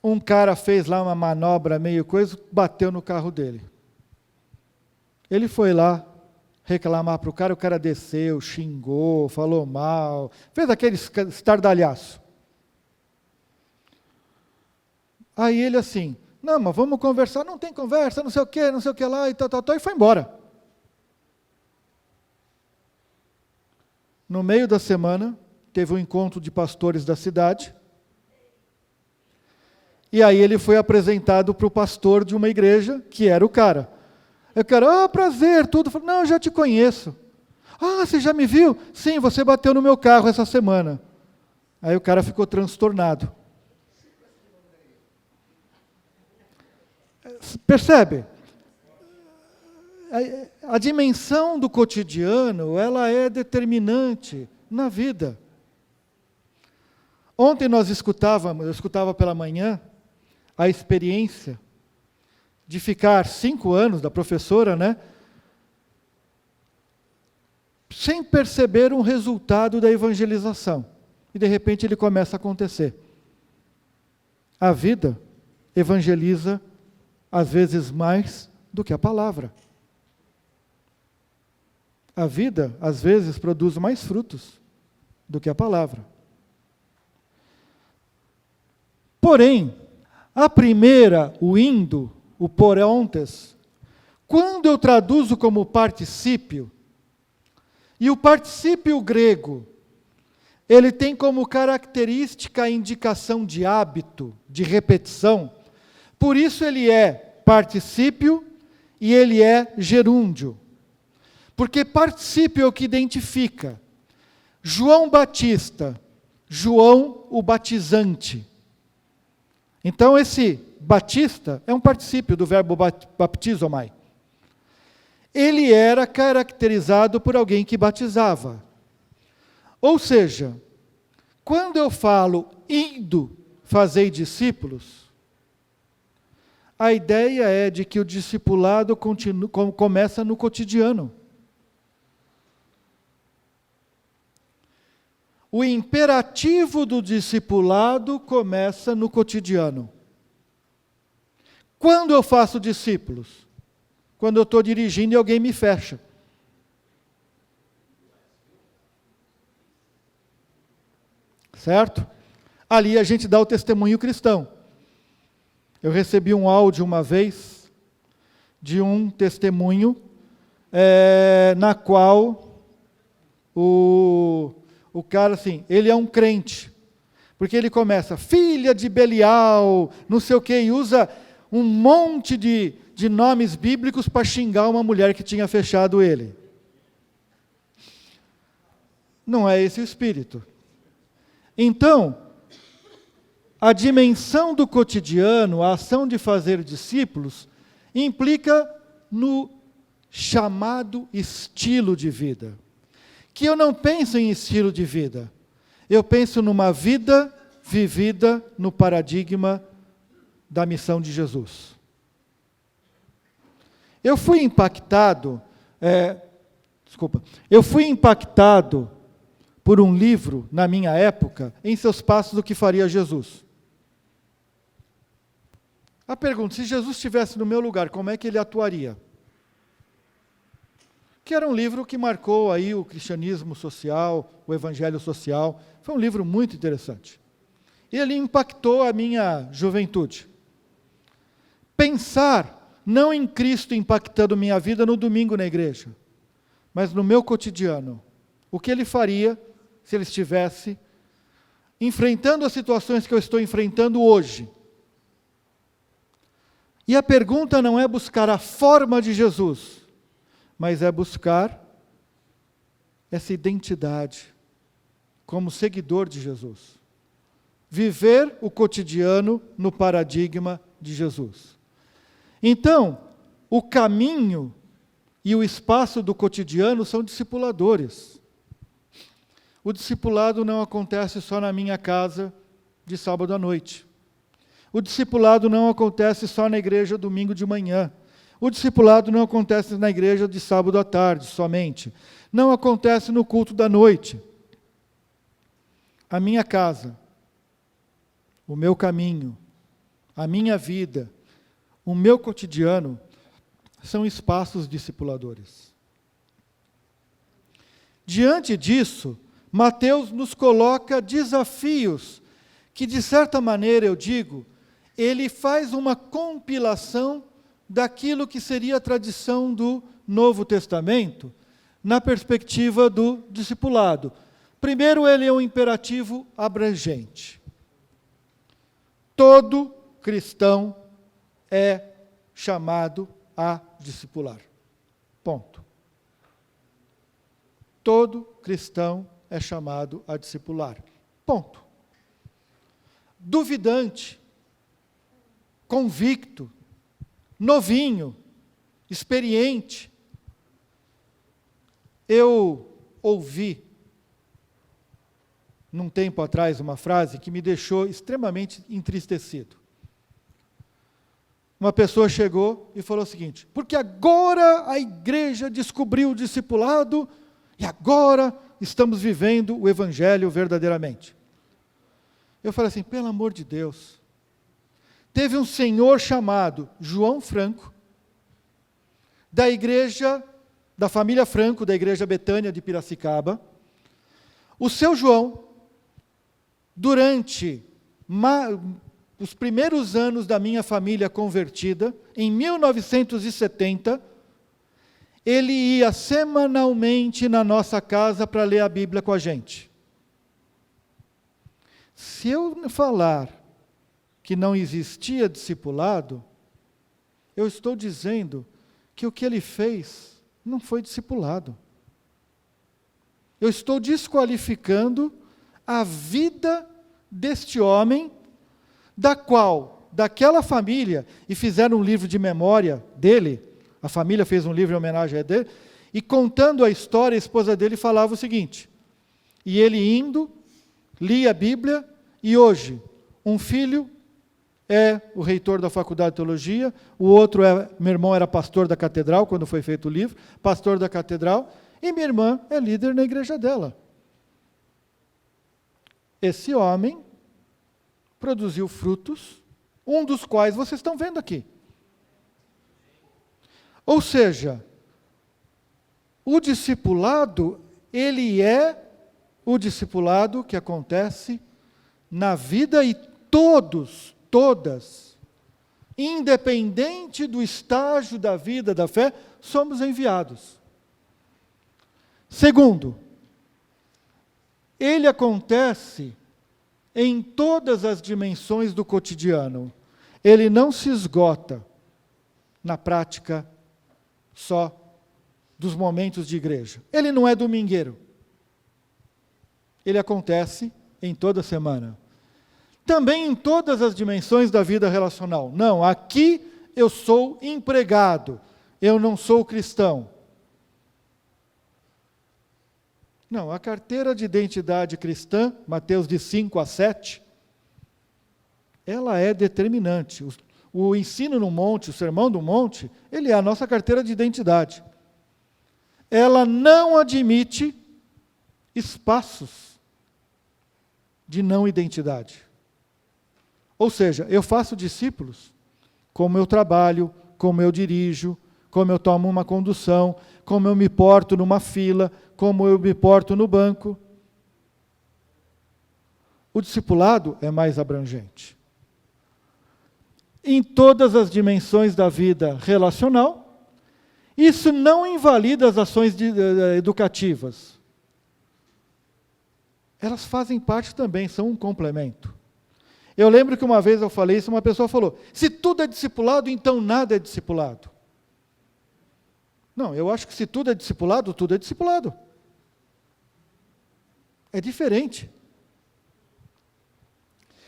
um cara fez lá uma manobra meio coisa, bateu no carro dele. Ele foi lá reclamar para o cara desceu, xingou, falou mal, fez aquele estardalhaço. Aí ele assim, não, mas vamos conversar, não tem conversa, não sei o que lá, e tal, e foi embora. No meio da semana, teve um encontro de pastores da cidade, e aí ele foi apresentado para o pastor de uma igreja, que era o cara. Eu quero, prazer, tudo. Falei, não, eu já te conheço. Você já me viu? Sim, você bateu no meu carro essa semana. Aí o cara ficou transtornado. Percebe? a dimensão do cotidiano, ela é determinante na vida. Ontem eu escutava pela manhã, a experiência de ficar 5 anos, da professora, né? Sem perceber um resultado da evangelização. E de repente ele começa a acontecer. A vida evangeliza, às vezes, mais do que a palavra. A vida, às vezes, produz mais frutos do que a palavra. Porém, a primeira, o indo, o porontes, quando eu traduzo como particípio, e o particípio grego, ele tem como característica a indicação de hábito, de repetição, por isso ele é particípio e ele é gerúndio. Porque particípio é o que identifica. João Batista, João o batizante. Então esse Batista é um particípio do verbo baptizomai. Ele era caracterizado por alguém que batizava. Ou seja, quando eu falo indo fazei discípulos, a ideia é de que o discipulado começa no cotidiano. O imperativo do discipulado começa no cotidiano. Quando eu faço discípulos? Quando eu estou dirigindo e alguém me fecha. Certo? Ali a gente dá o testemunho cristão. Eu recebi um áudio uma vez, de um testemunho, na qual o cara, assim, ele é um crente, porque ele começa, filha de Belial, não sei o quê, e usa um monte de nomes bíblicos para xingar uma mulher que tinha fechado ele. Não é esse o espírito. Então, a dimensão do cotidiano, a ação de fazer discípulos, implica no chamado estilo de vida. Que eu não penso em estilo de vida, eu penso numa vida vivida no paradigma da missão de Jesus. Eu fui impactado por um livro, na minha época, Em Seus Passos, o que faria Jesus. A pergunta, se Jesus estivesse no meu lugar, como é que ele atuaria? Que era um livro que marcou aí o cristianismo social, o evangelho social. Foi um livro muito interessante. E ele impactou a minha juventude. Pensar não em Cristo impactando minha vida no domingo na igreja, mas no meu cotidiano. O que ele faria se ele estivesse enfrentando as situações que eu estou enfrentando hoje? E a pergunta não é buscar a forma de Jesus, mas é buscar essa identidade como seguidor de Jesus. Viver o cotidiano no paradigma de Jesus. Então, o caminho e o espaço do cotidiano são discipuladores. O discipulado não acontece só na minha casa de sábado à noite. O discipulado não acontece só na igreja domingo de manhã. O discipulado não acontece na igreja de sábado à tarde somente. Não acontece no culto da noite. A minha casa, o meu caminho, a minha vida, o meu cotidiano, são espaços discipuladores. Diante disso, Mateus nos coloca desafios que, de certa maneira, eu digo, ele faz uma compilação daquilo que seria a tradição do Novo Testamento, na perspectiva do discipulado. Primeiro, ele é um imperativo abrangente. Todo cristão é chamado a discipular. Ponto. Todo cristão é chamado a discipular. Ponto. Duvidante, convicto, novinho, experiente, Eu ouvi, num tempo atrás, uma frase que me deixou extremamente entristecido. Uma pessoa chegou e falou o seguinte: porque agora a igreja descobriu o discipulado e agora estamos vivendo o evangelho verdadeiramente. Eu falei assim, pelo amor de Deus. Teve um senhor chamado João Franco, da igreja, da família Franco, da igreja Betânia de Piracicaba. O seu João, durante os primeiros anos da minha família convertida, em 1970, ele ia semanalmente na nossa casa para ler a Bíblia com a gente. Se eu falar que não existia discipulado, eu estou dizendo que o que ele fez não foi discipulado. Eu estou desqualificando a vida deste homem, daquela família, e fizeram um livro de memória dele, a família fez um livro em homenagem a dele, e contando a história, a esposa dele falava o seguinte, e ele indo, lia a Bíblia, e hoje, um filho é o reitor da faculdade de teologia, o outro meu irmão era pastor da catedral, quando foi feito o livro, pastor da catedral, e minha irmã é líder na igreja dela. Esse homem produziu frutos, um dos quais vocês estão vendo aqui. Ou seja, o discipulado, ele é o discipulado que acontece na vida e todas, independente do estágio da vida, da fé, somos enviados. Segundo, ele acontece em todas as dimensões do cotidiano. Ele não se esgota na prática só dos momentos de igreja. Ele não é domingueiro. Ele acontece em toda semana. Também em todas as dimensões da vida relacional. Não, aqui eu sou empregado, eu não sou cristão. Não, a carteira de identidade cristã, Mateus de 5 a 7, ela é determinante. O ensino no monte, o sermão do monte, ele é a nossa carteira de identidade. Ela não admite espaços de não identidade. Ou seja, eu faço discípulos, como eu trabalho, como eu dirijo, como eu tomo uma condução, como eu me porto numa fila, como eu me porto no banco. O discipulado é mais abrangente. Em todas as dimensões da vida relacional, isso não invalida as ações educativas. Elas fazem parte também, são um complemento. Eu lembro que uma vez eu falei isso, uma pessoa falou, se tudo é discipulado, então nada é discipulado. Não, eu acho que se tudo é discipulado, tudo é discipulado. É diferente.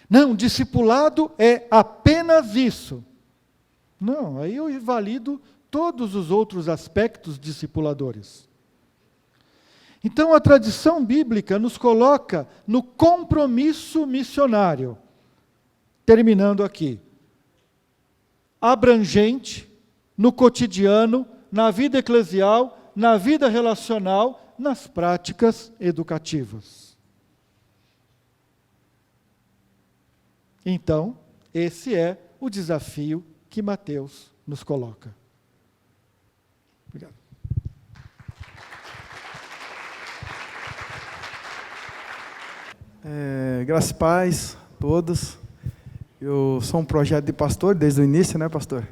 Não, discipulado é apenas isso. Não, aí eu invalido todos os outros aspectos discipuladores. Então a tradição bíblica nos coloca no compromisso missionário. Terminando aqui. Abrangente, no cotidiano, na vida eclesial, na vida relacional, nas práticas educativas. Então, esse é o desafio que Mateus nos coloca. Obrigado. Graças e paz a todos. Eu sou um projeto de pastor desde o início, né, pastor?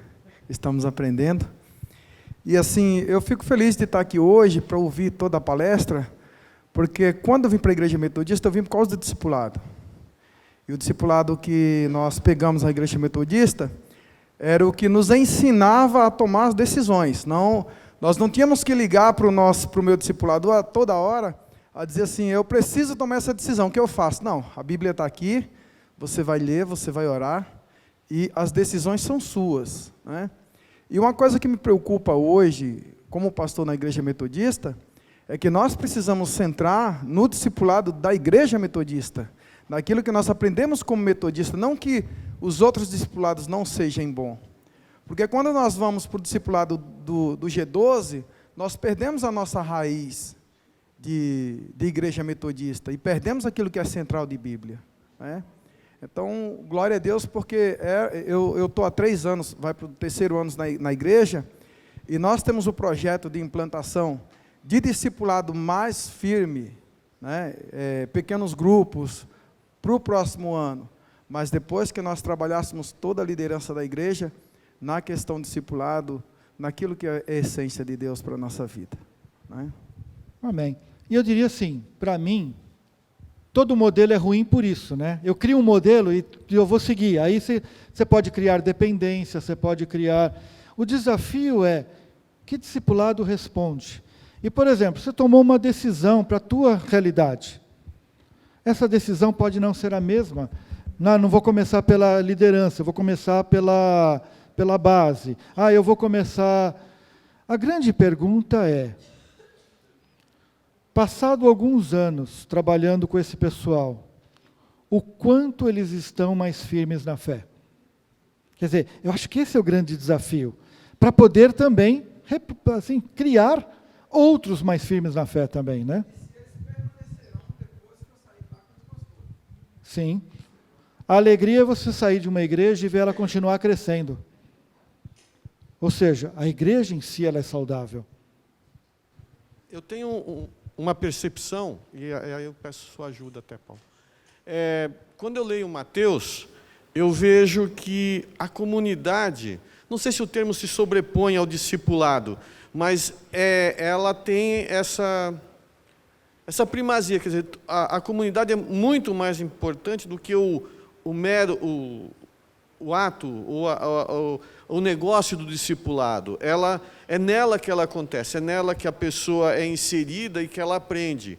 Estamos aprendendo. E assim, eu fico feliz de estar aqui hoje para ouvir toda a palestra, porque quando eu vim para a igreja metodista, eu vim por causa do discipulado. E o discipulado que nós pegamos na igreja metodista era o que nos ensinava a tomar as decisões. Não, nós não tínhamos que ligar para o meu discipulado a toda hora, a dizer assim, eu preciso tomar essa decisão, o que eu faço? Não, a Bíblia está aqui, você vai ler, você vai orar, e as decisões são suas, né? E uma coisa que me preocupa hoje, como pastor na igreja metodista, é que nós precisamos centrar no discipulado da igreja metodista, naquilo que nós aprendemos como metodista, não que os outros discipulados não sejam bons. Porque quando nós vamos para o discipulado do G12, nós perdemos a nossa raiz de igreja metodista e perdemos aquilo que é central de Bíblia, né? Então, glória a Deus, porque eu estou há 3 anos, vai para o 3º ano na igreja, e nós temos o projeto de implantação de discipulado mais firme, né? Pequenos grupos, para o próximo ano. Mas depois que nós trabalhássemos toda a liderança da igreja, na questão discipulado, naquilo que é a essência de Deus para a nossa vida, né? Amém. E eu diria assim, para mim, todo modelo é ruim por isso, né? Eu crio um modelo e eu vou seguir. Aí você pode criar dependência, você pode criar... O desafio é, que discipulado responde? E, por exemplo, você tomou uma decisão para a tua realidade. Essa decisão pode não ser a mesma. Não vou começar pela liderança, eu vou começar pela base. Eu vou começar... A grande pergunta é, passado alguns anos trabalhando com esse pessoal, o quanto eles estão mais firmes na fé? Quer dizer, eu acho que esse é o grande desafio, para poder também assim, criar outros mais firmes na fé também, né? Sim. A alegria é você sair de uma igreja e ver ela continuar crescendo. Ou seja, a igreja em si ela é saudável. Eu tenho uma percepção, e aí eu peço sua ajuda até, Paulo. Quando eu leio Mateus, eu vejo que a comunidade, não sei se o termo se sobrepõe ao discipulado, mas ela tem essa primazia, quer dizer, a comunidade é muito mais importante do que o ato, o negócio do discipulado. É nela que ela acontece, é nela que a pessoa é inserida e que ela aprende.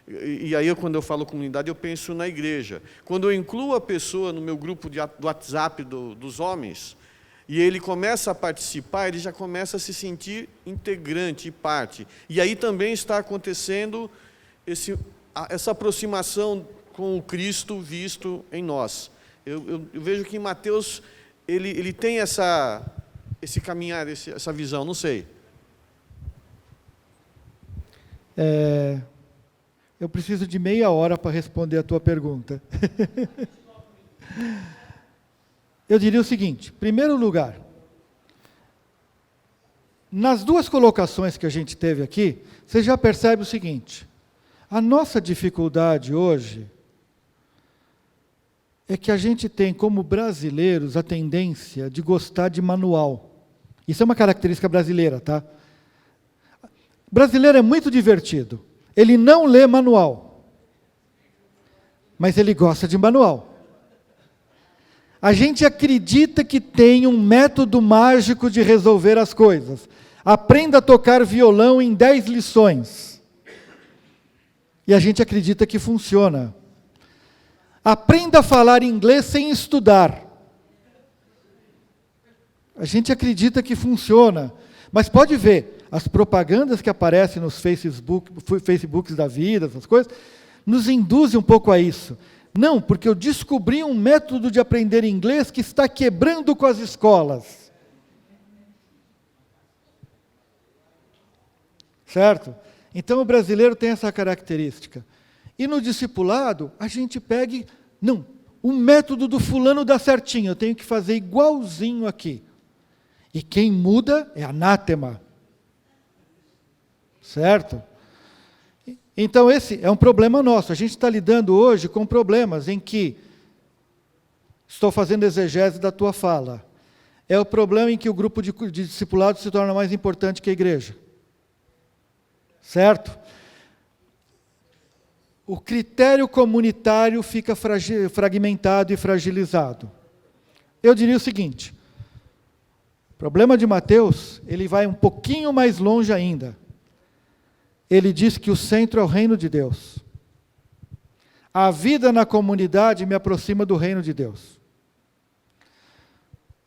E aí, quando eu falo comunidade, eu penso na igreja. Quando eu incluo a pessoa no meu grupo do WhatsApp dos homens, e ele começa a participar, ele já começa a se sentir integrante e parte. E aí também está acontecendo essa aproximação com o Cristo visto em nós. Eu vejo que em Mateus ele tem esse caminhar, essa visão, não sei. Eu preciso de meia hora para responder a tua pergunta. Eu diria o seguinte, em primeiro lugar, nas 2 colocações que a gente teve aqui, você já percebe o seguinte, a nossa dificuldade hoje é que a gente tem, como brasileiros, a tendência de gostar de manual. Isso é uma característica brasileira, tá? O brasileiro é muito divertido. Ele não lê manual, mas ele gosta de manual. A gente acredita que tem um método mágico de resolver as coisas. Aprenda a tocar violão em 10 lições. E a gente acredita que funciona. Aprenda a falar inglês sem estudar. A gente acredita que funciona. Mas pode ver, as propagandas que aparecem nos Facebooks da vida, essas coisas, nos induzem um pouco a isso. Não, porque eu descobri um método de aprender inglês que está quebrando com as escolas. Certo? Então o brasileiro tem essa característica. E no discipulado, a gente pega não, o método do fulano dá certinho, eu tenho que fazer igualzinho aqui. E quem muda é anátema. Certo? Então esse é um problema nosso. A gente está lidando hoje com problemas em que, estou fazendo exegese da tua fala, é o problema em que o grupo de discipulados se torna mais importante que a igreja. Certo? O critério comunitário fica fragmentado e fragilizado. Eu diria o seguinte, o problema de Mateus, ele vai um pouquinho mais longe ainda. Ele diz que o centro é o reino de Deus. A vida na comunidade me aproxima do reino de Deus.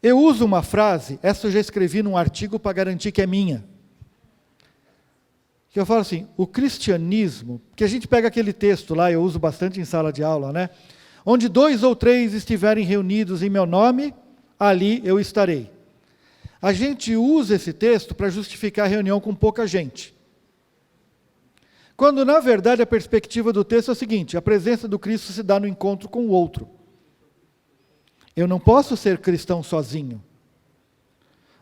Eu uso uma frase, essa eu já escrevi num artigo para garantir que é minha. que eu falo assim, o cristianismo, que a gente pega aquele texto lá, eu uso bastante em sala de aula, né? Onde 2 ou 3 estiverem reunidos em meu nome, ali eu estarei. A gente usa esse texto para justificar a reunião com pouca gente. Quando, na verdade, a perspectiva do texto é a seguinte, a presença do Cristo se dá no encontro com o outro. Eu não posso ser cristão sozinho.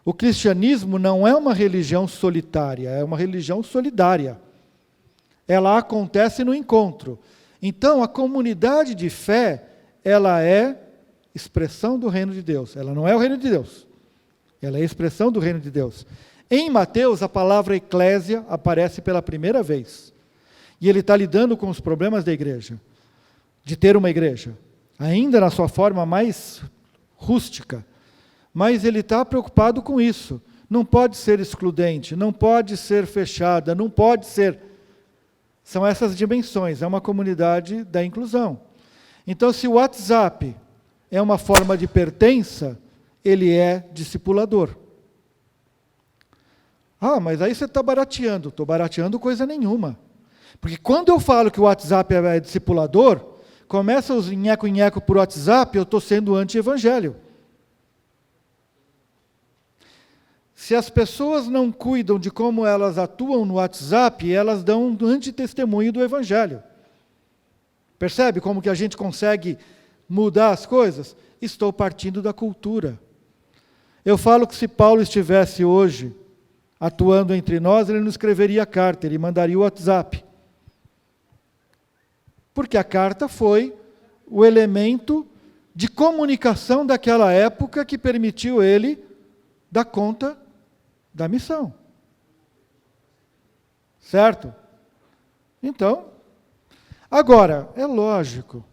O cristianismo não é uma religião solitária, é uma religião solidária. Ela acontece no encontro. Então, a comunidade de fé, ela é expressão do reino de Deus. Ela não é o reino de Deus. Ela é a expressão do reino de Deus. Em Mateus, a palavra eclésia aparece pela primeira vez. E ele está lidando com os problemas da igreja, de ter uma igreja, ainda na sua forma mais rústica. Mas ele está preocupado com isso. Não pode ser excludente, não pode ser fechada, não pode ser... São essas dimensões, é uma comunidade da inclusão. Então, se o WhatsApp é uma forma de pertença, ele é discipulador. Ah, mas aí você está barateando. Estou barateando coisa nenhuma. Porque quando eu falo que o WhatsApp é discipulador, começa os nheco-nheco por WhatsApp, eu estou sendo anti-evangelho. Se as pessoas não cuidam de como elas atuam no WhatsApp, elas dão um antitestemunho do Evangelho. Percebe como que a gente consegue mudar as coisas? Estou partindo da cultura. Eu falo que se Paulo estivesse hoje atuando entre nós, ele não escreveria carta, ele mandaria o WhatsApp. Porque a carta foi o elemento de comunicação daquela época que permitiu ele dar conta da missão. Certo? Então, agora, é lógico,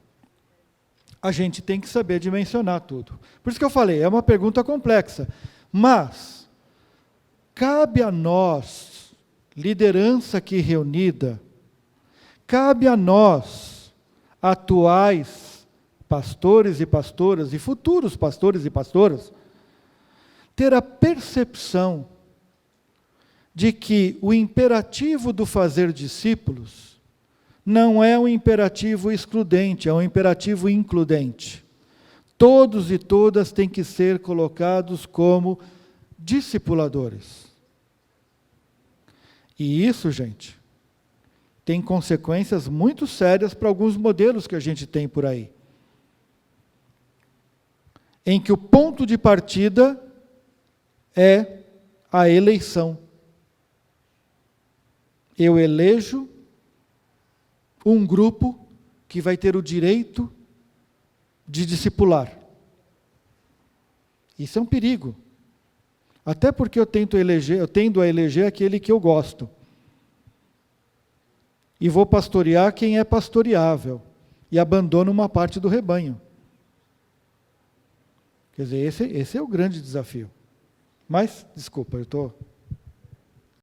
a gente tem que saber dimensionar tudo. Por isso que eu falei, é uma pergunta complexa. Mas, cabe a nós, liderança aqui reunida, cabe a nós, atuais pastores e pastoras, e futuros pastores e pastoras, ter a percepção de que o imperativo do fazer discípulos não é um imperativo excludente, é um imperativo includente. Todos e todas têm que ser colocados como discipuladores. E isso, gente, tem consequências muito sérias para alguns modelos que a gente tem por aí. Em que o ponto de partida é a eleição. Eu elejo um grupo que vai ter o direito de discipular. Isso é um perigo. Até porque eu tendo a eleger aquele que eu gosto. E vou pastorear quem é pastoreável. E abandono uma parte do rebanho. Quer dizer, esse é o grande desafio. Mas, desculpa, eu estou